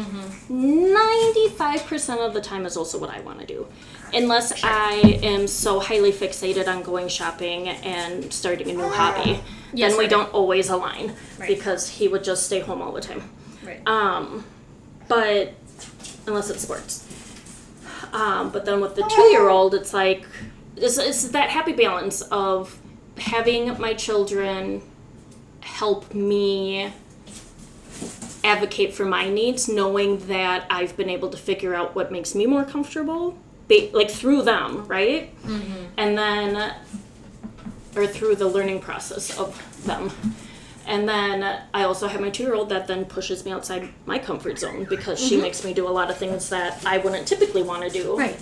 95% of the time is also what I want to do. Unless I am so highly fixated on going shopping and starting a new hobby, Yes, then we right. don't always align Right. because he would just stay home all the time. Right. But unless it's sports. But then with the 2-year-old, it's like, it's that happy balance of having my children help me advocate for my needs, knowing that I've been able to figure out what makes me more comfortable, like through them, right? Mm-hmm. And then, or through the learning process of them. And then I also have my 2-year-old that then pushes me outside my comfort zone because she makes me do a lot of things that I wouldn't typically want to do. Right.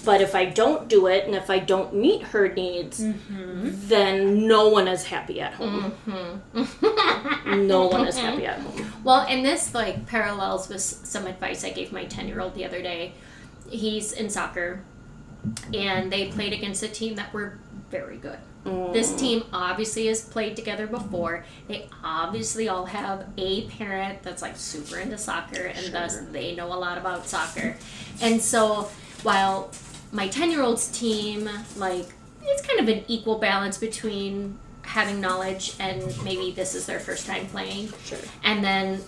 But if I don't do it and if I don't meet her needs, then no one is happy at home. No one is happy at home. Well, and this like parallels with some advice I gave my 10-year-old the other day. He's in soccer, and they played against a team that were very good. This team obviously has played together before. They obviously all have a parent that's like super into soccer, and thus they know a lot about soccer. And so while my 10-year-old's team, like, it's kind of an equal balance between having knowledge and maybe this is their first time playing. Sure. And then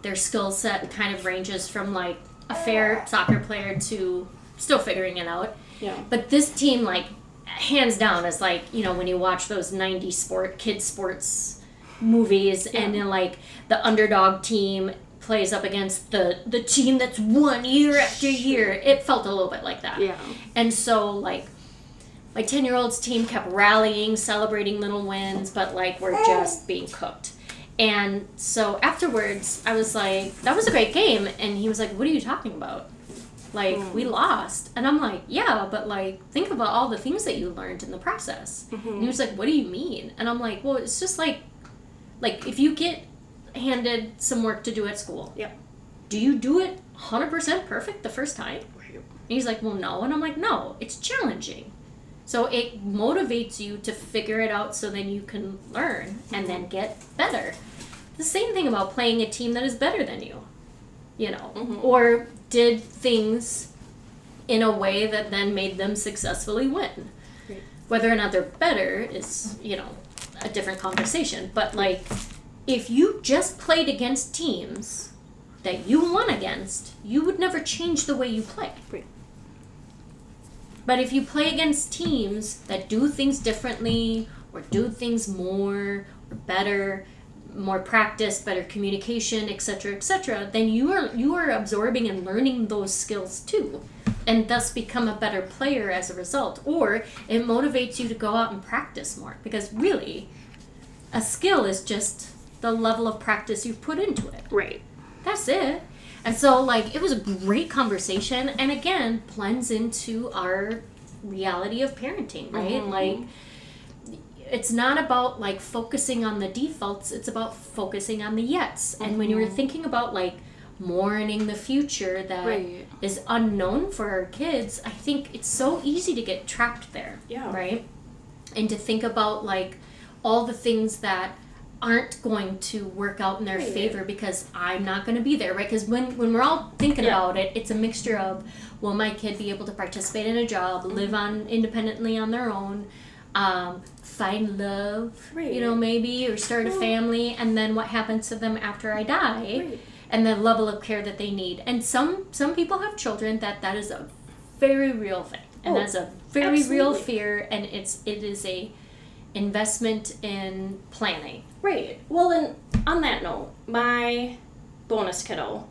their skill set kind of ranges from like a fair soccer player to still figuring it out. Yeah. But this team, like, hands down is like, you know, when you watch those 90s kids sports movies and then like the underdog team plays up against the team that's won year after year. It felt a little bit like that. Yeah. And so like my 10-year-old's team kept rallying, celebrating little wins, but like we're just being cooked. And so afterwards I was like, that was a great game. And he was like, what are you talking about? Like, we lost. And I'm like, yeah, but like, think about all the things that you learned in the process. And he was like, what do you mean? And I'm like, well, it's just like if you get handed some work to do at school, do you do it 100% perfect the first time? And he's like, well, no. And I'm like, no, it's challenging. So it motivates you to figure it out so then you can learn and then get better. The same thing about playing a team that is better than you, you know, or did things in a way that then made them successfully win. Right. Whether or not they're better is, you know, a different conversation. But like, if you just played against teams that you won against, you would never change the way you play. Right. But if you play against teams that do things differently or do things more or better, more practice, better communication, etc., then you are absorbing and learning those skills too, and thus become a better player as a result. Or it motivates you to go out and practice more, because really, a skill is just the level of practice you've put into it. Right. That's it. And so, like, it was a great conversation, and again, blends into our reality of parenting, right? Like, it's not about, like, focusing on the defaults, it's about focusing on the yets. And when you were thinking about, like, mourning the future that is unknown for our kids, I think it's so easy to get trapped there, right? And to think about, like, all the things that aren't going to work out in their favor because I'm not going to be there, right? Because when we're all thinking about it, it's a mixture of, will my kid be able to participate in a job, live on independently on their own, find love, you know, maybe, or start a family, and then what happens to them after I die, and the level of care that they need. And some people have children that is a very real thing, and that's a very real fear, and it is a investment in planning. Right. Well, and on that note, my bonus kiddo,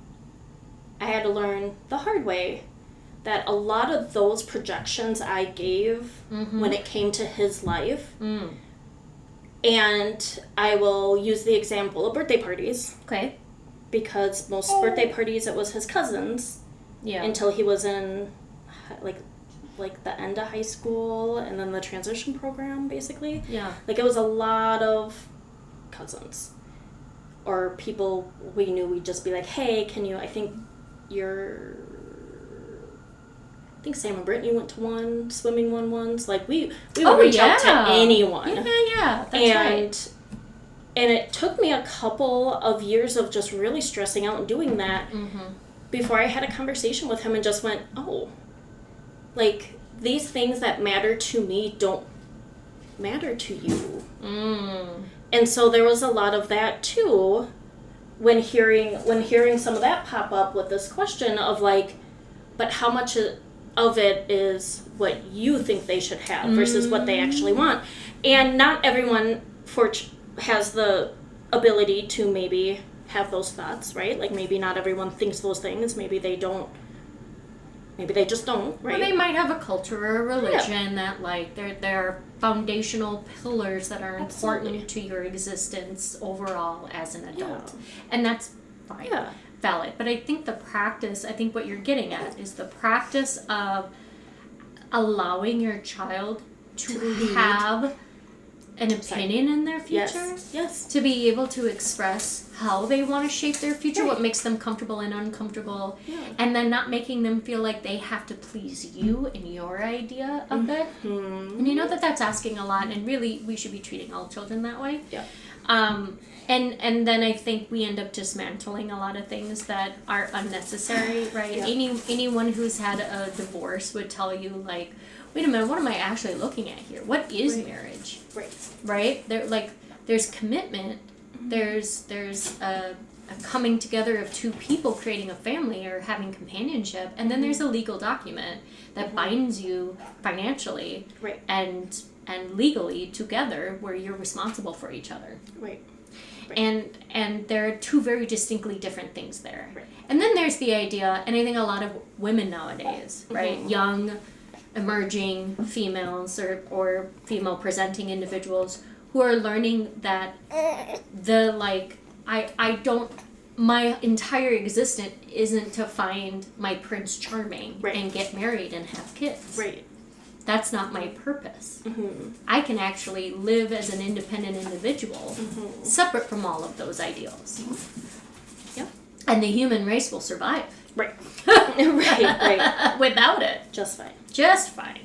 I had to learn the hard way that a lot of those projections I gave when it came to his life, and I will use the example of birthday parties. Okay. because most birthday parties, it was his cousins until he was in, like the end of high school and then the transition program, basically. Yeah. Like, it was a lot of cousins. Or people we knew, we'd just be like, hey, can you, I think Sam and Brittany went to one swimming one once. Like, we would reach out to anyone. Yeah, that's right. And it took me a couple of years of just really stressing out and doing that before I had a conversation with him and just went, oh, like, these things that matter to me don't matter to you. And so there was a lot of that too when hearing some of that pop up with this question of like, but how much of it is what you think they should have versus what they actually want. And not everyone has the ability to maybe have those thoughts, right? Like, maybe not everyone thinks those things. Maybe they don't. Maybe they just don't, right? Or they might have a culture or a religion that, like, they're foundational pillars that are important to your existence overall as an adult. And that's fine. Valid. But I think what you're getting at is the practice of allowing your child to have an opinion in their future. Yes. To be able to express how they want to shape their future, what makes them comfortable and uncomfortable, and then not making them feel like they have to please you and your idea of it. And you know that's asking a lot, and really we should be treating all children that way. And then I think we end up dismantling a lot of things that are unnecessary, right? Anyone who's had a divorce would tell you, like, wait a minute, what am I actually looking at here? What is marriage? Right? There's commitment. There's a coming together of two people creating a family or having companionship, and then there's a legal document that binds you financially and legally together, where you're responsible for each other. And there are two very distinctly different things there. And then there's the idea, and I think a lot of women nowadays, right, young, emerging females or female presenting individuals who are learning that my entire existence isn't to find my Prince Charming and get married and have kids. That's not my purpose. I can actually live as an independent individual, separate from all of those ideals. And the human race will survive. Without it. Just fine.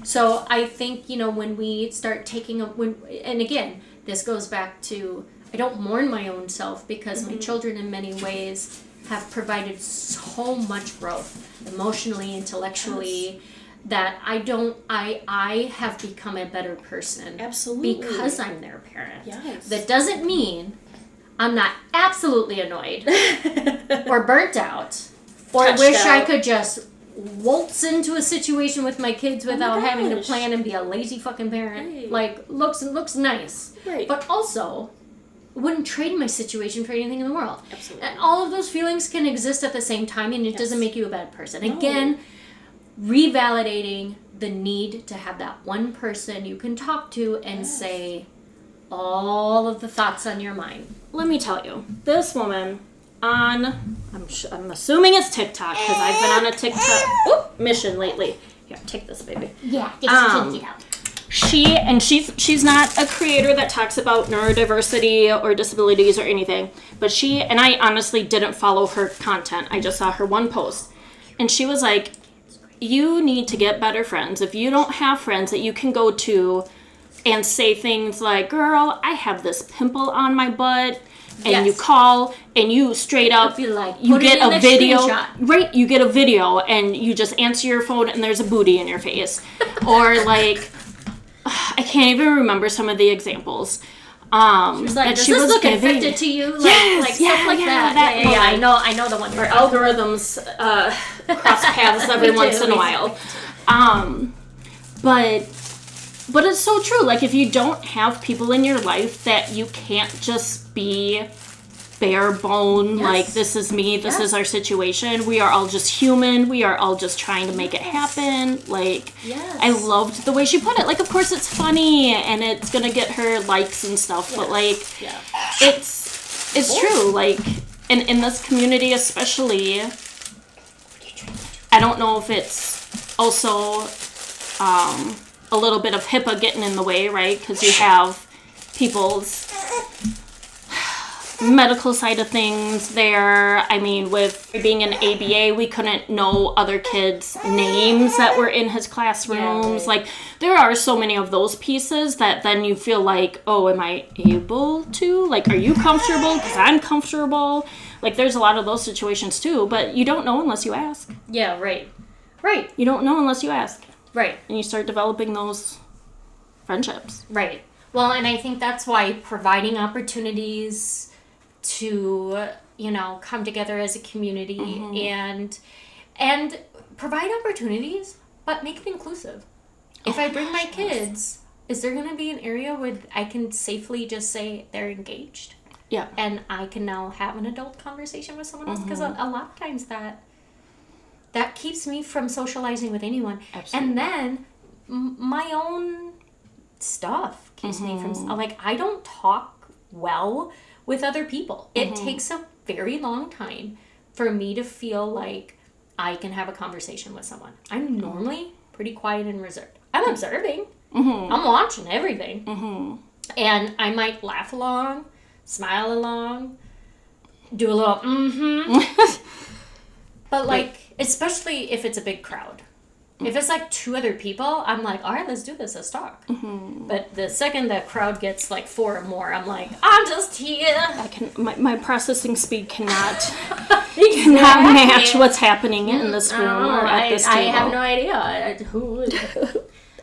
So I think, when we start and again, this goes back to, I don't mourn my own self because my children in many ways have provided so much growth emotionally, intellectually, that I have become a better person. Absolutely. Because I'm their parent. That doesn't mean I'm not absolutely annoyed or burnt out or I could just waltz into a situation with my kids without having to plan and be a lazy fucking parent. Like, looks nice. But also, wouldn't trade my situation for anything in the world. Absolutely. And all of those feelings can exist at the same time, and it doesn't make you a bad person. Again, revalidating the need to have that one person you can talk to and say all of the thoughts on your mind. Let me tell you, this woman I'm assuming it's TikTok, because I've been on a TikTok mission lately. Here, take this, baby. Yeah, take it out. She's not a creator that talks about neurodiversity or disabilities or anything, but I honestly didn't follow her content. I just saw her one post, and she was like, you need to get better friends. If you don't have friends that you can go to and say things like, girl, I have this pimple on my butt, and you call and you straight up, like, you get a video, right? You get a video and you just answer your phone and there's a booty in your face. Or like, I can't even remember some of the exampons. She was like, does this look infected to you? Like stuff like that. Yeah, I know the one. Our algorithms cross paths every once in a while. But it's so true. Like, if you don't have people in your life that you can't just be bare bone, like, this is me, this is our situation. We are all just human. We are all just trying to make it happen. Like, I loved the way she put it. Like, of course it's funny and it's going to get her likes and stuff, but like, it's true. Like, and in this community especially, I don't know if it's also a little bit of HIPAA getting in the way, right? Because you have people's medical side of things there. I mean, with being an ABA, we couldn't know other kids' names that were in his classrooms. Yeah, right. Like, there are so many of those pieces that then you feel like, oh, am I able to? Like, are you comfortable? Because I'm comfortable. Like, there's a lot of those situations too, but you don't know unless you ask. Yeah, right. Right. You don't know unless you ask. Right. And you start developing those friendships. Right. Well, and I think that's why providing opportunities to, you know, come together as a community and provide opportunities, but make it inclusive. If I bring my kids, is there going to be an area where I can safely just say they're engaged? Yeah. And I can now have an adult conversation with someone else? Because a lot of times that keeps me from socializing with anyone. Absolutely. And then my own stuff keeps me from, like, I don't talk well with other people. It takes a very long time for me to feel like I can have a conversation with someone. I'm normally pretty quiet and reserved. I'm observing. I'm watching everything. And I might laugh along, smile along, do a little But, like, especially if it's a big crowd. If it's like 2 other people, I'm like, all right, let's do this. Let's talk. But the second the crowd gets like 4 or more, I'm like, I'm just here. My processing speed cannot match what's happening in this room or at this table. I have no idea who.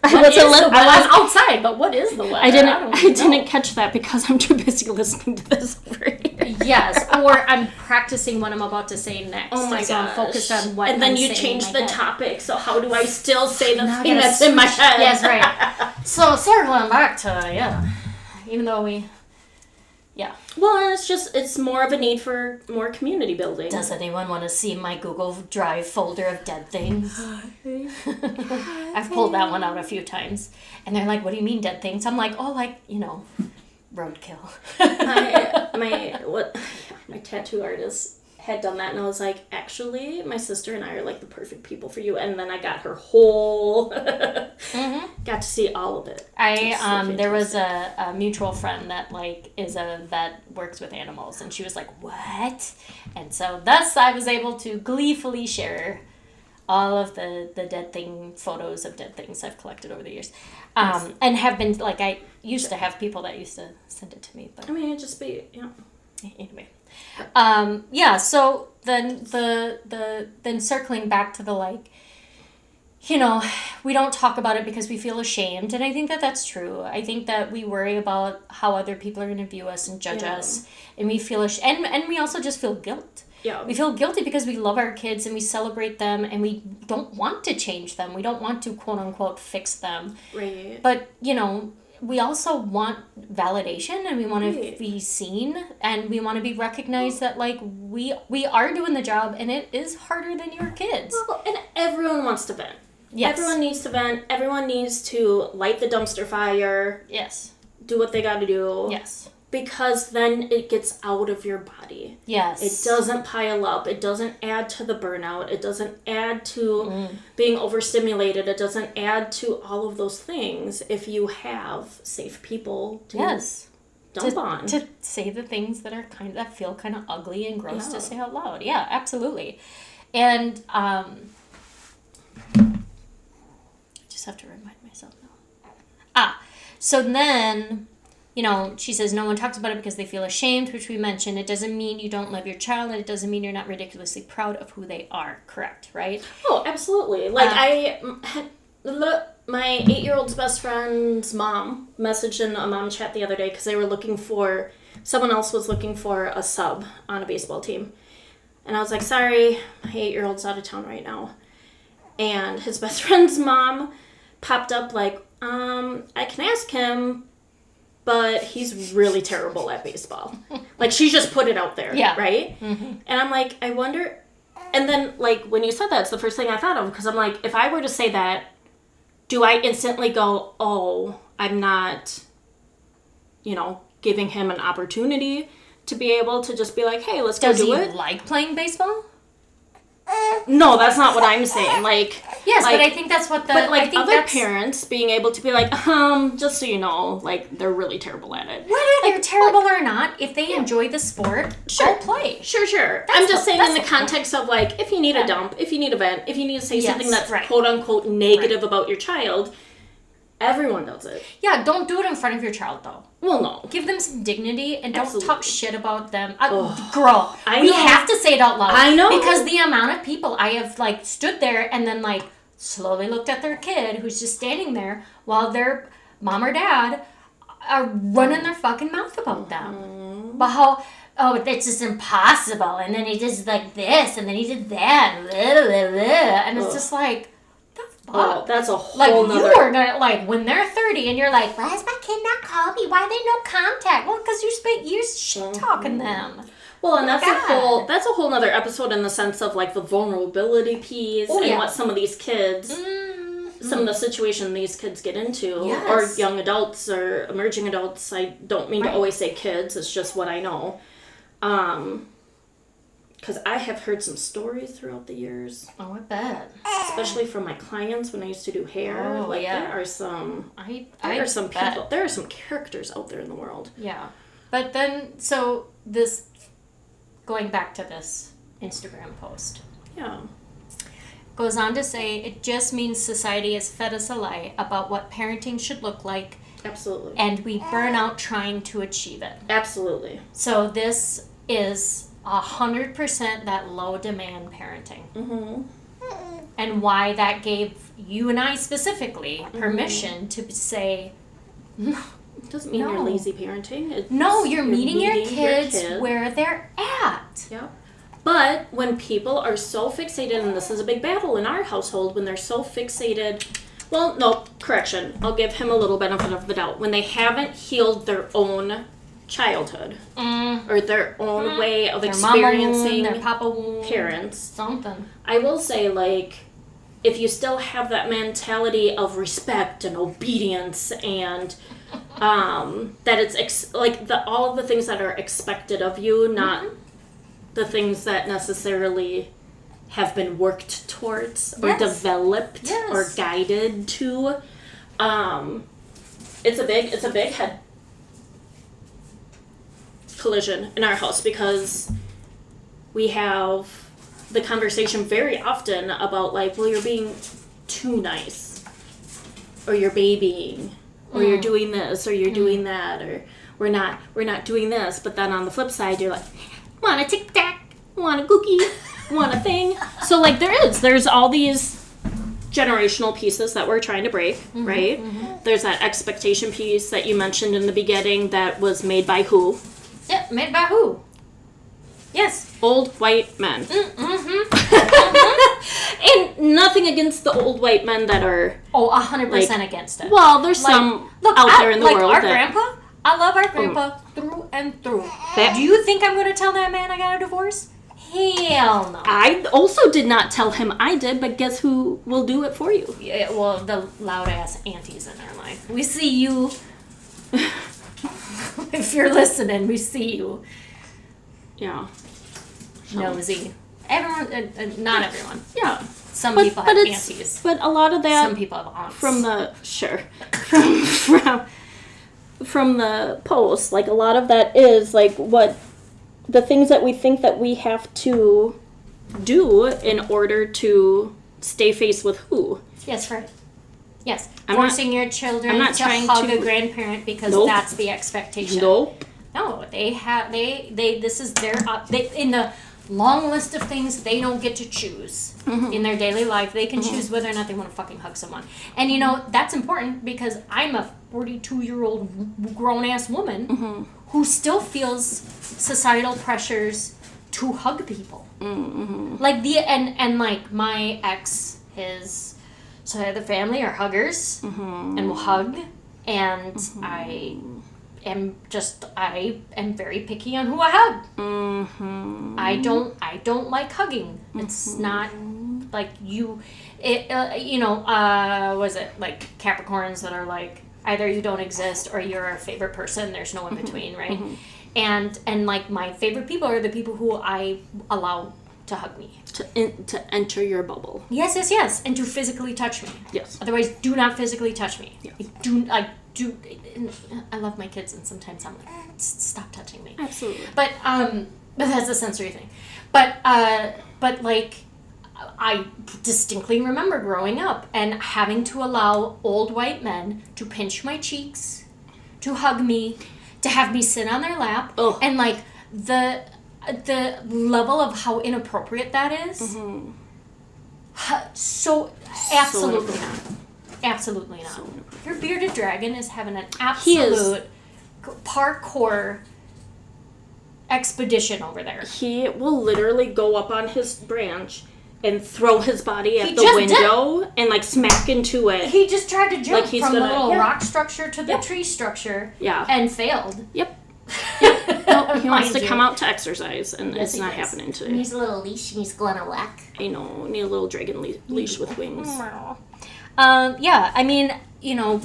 I was outside, but what is the weather? I didn't catch that because I'm too busy listening to this over here. Yes, or I'm practicing what I'm about to say next. Oh my so I'm focused on what. And then I'm you saying change in the my head. topic. So how do I still say the Now I thing gotta that's in my switch. head? Yes, right. So circling back to even though we. Yeah. Well, it's more of a need for more community building. Does anyone want to see my Google Drive folder of dead things? I've pulled that one out a few times. And they're like, what do you mean dead things? I'm like, oh, like, you know, roadkill. My tattoo artist had done that, and I was like, actually, my sister and I are like the perfect people for you. And then I got her whole, got to see all of it. There was a mutual friend that like is a vet, works with animals, and she was like, what? And so thus I was able to gleefully share all of the dead thing photos of dead things I've collected over the years. And have been like, I used to have people that used to send it to me, but I mean, it'd just be, anyway. So then then circling back to the like, you know, we don't talk about it because we feel ashamed, and I think that that's true. I think that we worry about how other people are going to view us and judge us, and we feel and we also just feel guilt. Yeah. We feel guilty because we love our kids and we celebrate them and we don't want to change them. We don't want to quote unquote fix them. Right. But, you know, we also want validation and we want to be seen and we want to be recognized that like we are doing the job and it is harder than your kids. Well, and everyone wants to vent. Yes. Everyone needs to vent. Everyone needs to light the dumpster fire. Yes. Do what they got to do. Yes. Because then it gets out of your body. Yes. It doesn't pile up. It doesn't add to the burnout. It doesn't add to being overstimulated. It doesn't add to all of those things if you have safe people to dump on. To say the things that are that feel kind of ugly and gross to say out loud. Yeah, absolutely. And I just have to remind myself now. So then, you know, she says no one talks about it because they feel ashamed, which we mentioned. It doesn't mean you don't love your child, and it doesn't mean you're not ridiculously proud of who they are. Correct, right? Oh, absolutely. Like, my 8-year-old's best friend's mom messaged in a mom chat the other day because they were someone else was looking for a sub on a baseball team. And I was like, sorry, my 8-year-old's out of town right now. And his best friend's mom popped up like, I can ask him, but he's really terrible at baseball. Like, she just put it out there, right? Mm-hmm. And I'm like, I wonder... And then, like, when you said that, it's the first thing I thought of, because I'm like, if I were to say that, do I instantly go, oh, I'm not, giving him an opportunity to be able to just be like, hey, let's Does go do he it. like playing baseball? No, that's not what I'm saying. Like, yes, like, but I think that's what the. But like I think other that's, parents being able to be like, just so you know, like they're really terrible at it. whether they're terrible or not, if they enjoy the sport, go play. Sure. I'm just saying in the context of like, if you need a dump, if you need a vent, if you need to say something that's quote unquote negative about your child, everyone does it. Yeah, don't do it in front of your child though. Well, no. Give them some dignity and don't Absolutely. talk shit about them. Girl, I we know. have to say it out loud. I know. Because the amount of people I have like stood there and then like slowly looked at their kid who's just standing there while their mom or dad are running their fucking mouth about them. But how, it's just impossible. And then he does like this and then he did that. And it's just like, Oh, that's a whole like nother... you are gonna like when they're 30 and you're like, why is my kid not calling me? Why are they no contact? Well, because you spent years shit talking them. Well, and that's a whole nother episode in the sense of like the vulnerability piece and what some of these kids, some of the situation these kids get into, or young adults or emerging adults. I don't mean to always say kids. It's just what I know. Because I have heard some stories throughout the years. Oh, I bet. Especially from my clients when I used to do hair. There are some... There are some characters out there in the world. Yeah. But then, so this... Going back to this Instagram post. Yeah. Goes on to say, it just means society has fed us a lie about what parenting should look like. Absolutely. And we burn out trying to achieve it. Absolutely. So this is 100% that low demand parenting. Mm-hmm. And why that gave you and I specifically permission to say, no. It doesn't mean you're lazy parenting. You're meeting your kids where they're at. Yeah. But when people are so fixated, and this is a big battle in our household, when they're so fixated, well, no, correction, I'll give him a little benefit of the doubt. When they haven't healed their own childhood or their own way of experiencing their papa wound, parents, something. I will say, like, if you still have that mentality of respect and obedience and that it's all of the things that are expected of you, not the things that necessarily have been worked towards or developed or guided to. It's a big head collision in our house because we have the conversation very often about like, well, you're being too nice, or you're babying, or you're doing this, or you're doing that, or we're not doing this. But then on the flip side, you're like, want a Tic Tac, want a cookie, want a thing. So like there's all these generational pieces that we're trying to break, right? Mm-hmm. There's that expectation piece that you mentioned in the beginning that was made by who? Yeah, made by who? Yes. Old white men. And nothing against the old white men that are... 100% against it. Well, there's some out there in the world our that... grandpa, I love our grandpa through and through. Do you think I'm going to tell that man I got a divorce? Hell no. I also did not tell him I did, but guess who will do it for you? Yeah, well, the loud-ass aunties in our life. We see you. If you're listening, we see you. Yeah. Nosy. Everyone, not everyone. Yeah. Some people have aunties. But a lot of that... Some people have aunts. From the post, like, a lot of that is, like, what... The things that we think that we have to do in order to stay faced with who. Yes, right. Yes. Forcing your children to hug a grandparent because that's the expectation. Nope. No, this is their, in the long list of things they don't get to choose in their daily life. They can choose whether or not they want to fucking hug someone. And you know, that's important because I'm a 42-year-old grown-ass woman who still feels societal pressures to hug people. Like and like my ex, his the family are huggers and will hug, and I am very picky on who I hug. I don't like hugging. It's not like you. Was it like Capricorns that are like either you don't exist or you're our favorite person. There's no in between, right? And like my favorite people are the people who I allow to hug me. To enter your bubble. Yes. And to physically touch me. Yes. Otherwise, do not physically touch me. Yes. I love my kids, and sometimes I'm like, stop touching me. Absolutely. But that's a sensory thing. But like, I distinctly remember growing up and having to allow old white men to pinch my cheeks, to hug me, to have me sit on their lap, and like the level of how inappropriate that is. Mm-hmm. So absolutely not. Absolutely not. Your bearded dragon is having an absolute parkour expedition over there. He will literally go up on his branch and throw his body at the window and like smack into it. He just tried to jump from the little yeah. rock structure to the tree structure. Yeah. And failed. Yep. No, he wants to come out to exercise, and it's not happening today. He needs a little leash, and he's going to whack. I know. Need a little dragon leash with wings. Yeah, I mean, you know,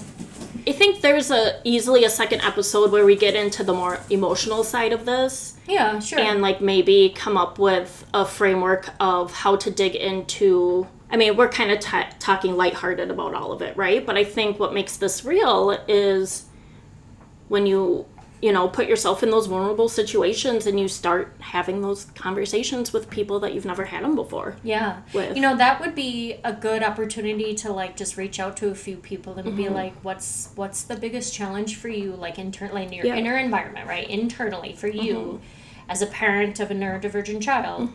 I think there's easily a second episode where we get into the more emotional side of this. Yeah, sure. And like maybe come up with a framework of how to dig into. I mean, we're kind of talking lighthearted about all of it, right? But I think what makes this real is when you put yourself in those vulnerable situations and you start having those conversations with people that you've never had them before. Yeah. With. That would be a good opportunity to like just reach out to a few people and be like, what's the biggest challenge for you, like internally in your inner environment, right? Internally for you as a parent of a neurodivergent child,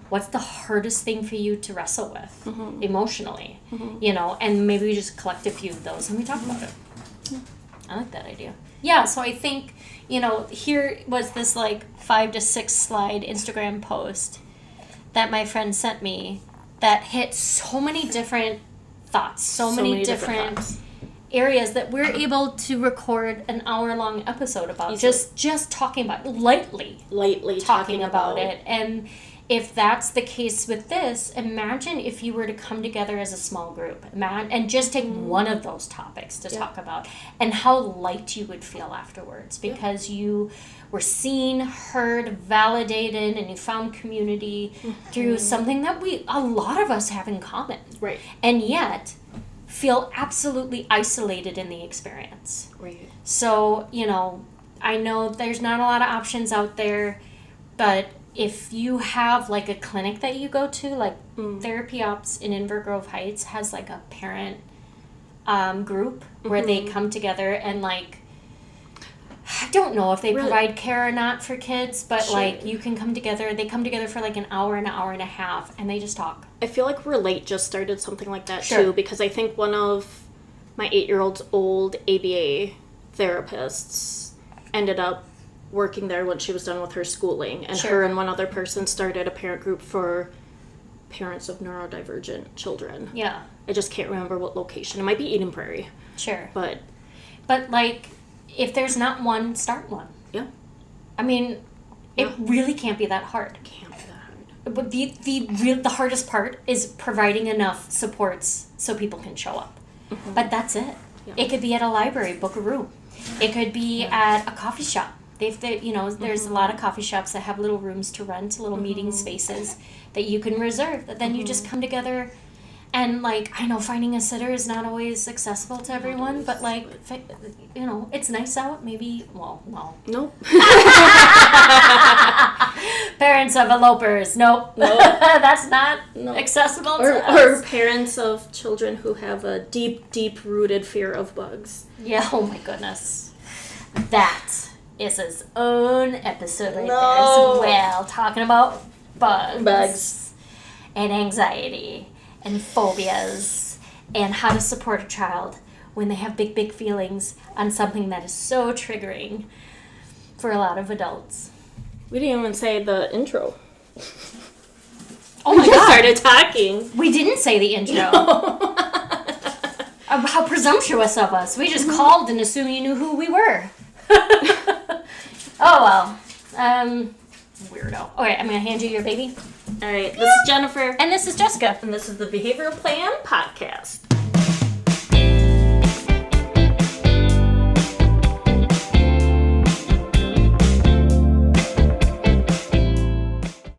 what's the hardest thing for you to wrestle with emotionally, and maybe we just collect a few of those and we talk about it. I like that idea. Yeah, so I think, here was this like 5 to 6 slide Instagram post that my friend sent me that hit so many different thoughts, so many different areas that we're able to record an hour-long episode about. Easily. Just talking about lightly talking about it. And if that's the case with this, imagine if you were to come together as a small group and just take one of those topics to talk about, and how light you would feel afterwards because you were seen, heard, validated, and you found community through something that a lot of us have in common. Right. And yet feel absolutely isolated in the experience. Right. So, I know there's not a lot of options out there, but if you have like a clinic that you go to, like Therapy Ops in Inver Grove Heights has like a parent group where they come together and like, I don't know if they provide care or not for kids, but like you can come together. They come together for like an hour and a half, and they just talk. I feel like Relate just started something like that too, because I think one of my 8-year-old's old ABA therapists ended up working there when she was done with her schooling, and her and one other person started a parent group for parents of neurodivergent children. Yeah. I just can't remember what location. It might be Eden Prairie. Sure. But like, if there's not one, start one. Yeah. I mean, it really can't be that hard. It can't be that hard. But the hardest part is providing enough supports so people can show up. But that's it. Yeah. It could be at a library, book a room. It could be at a coffee shop. There's a lot of coffee shops that have little rooms to rent, little meeting spaces that you can reserve. That then you just come together, and like, I know finding a sitter is not always accessible to everyone, but like, it's nice out. Maybe, well, no. Nope. Parents of elopers, nope. That's not accessible to us. Or parents of children who have a deep-rooted fear of bugs. Yeah. Oh my goodness. That is his own episode right there as well, talking about bugs and anxiety and phobias and how to support a child when they have big feelings on something that is so triggering for a lot of adults. We didn't even say the intro. Oh my God. We started talking. We didn't say the intro. No. How presumptuous of us. We just called and assumed you knew who we were. Oh, well. Weirdo. Okay, I'm going to hand you your baby. All right, this is Jennifer. And this is Jessica. And this is the Behavioral Plan Podcast.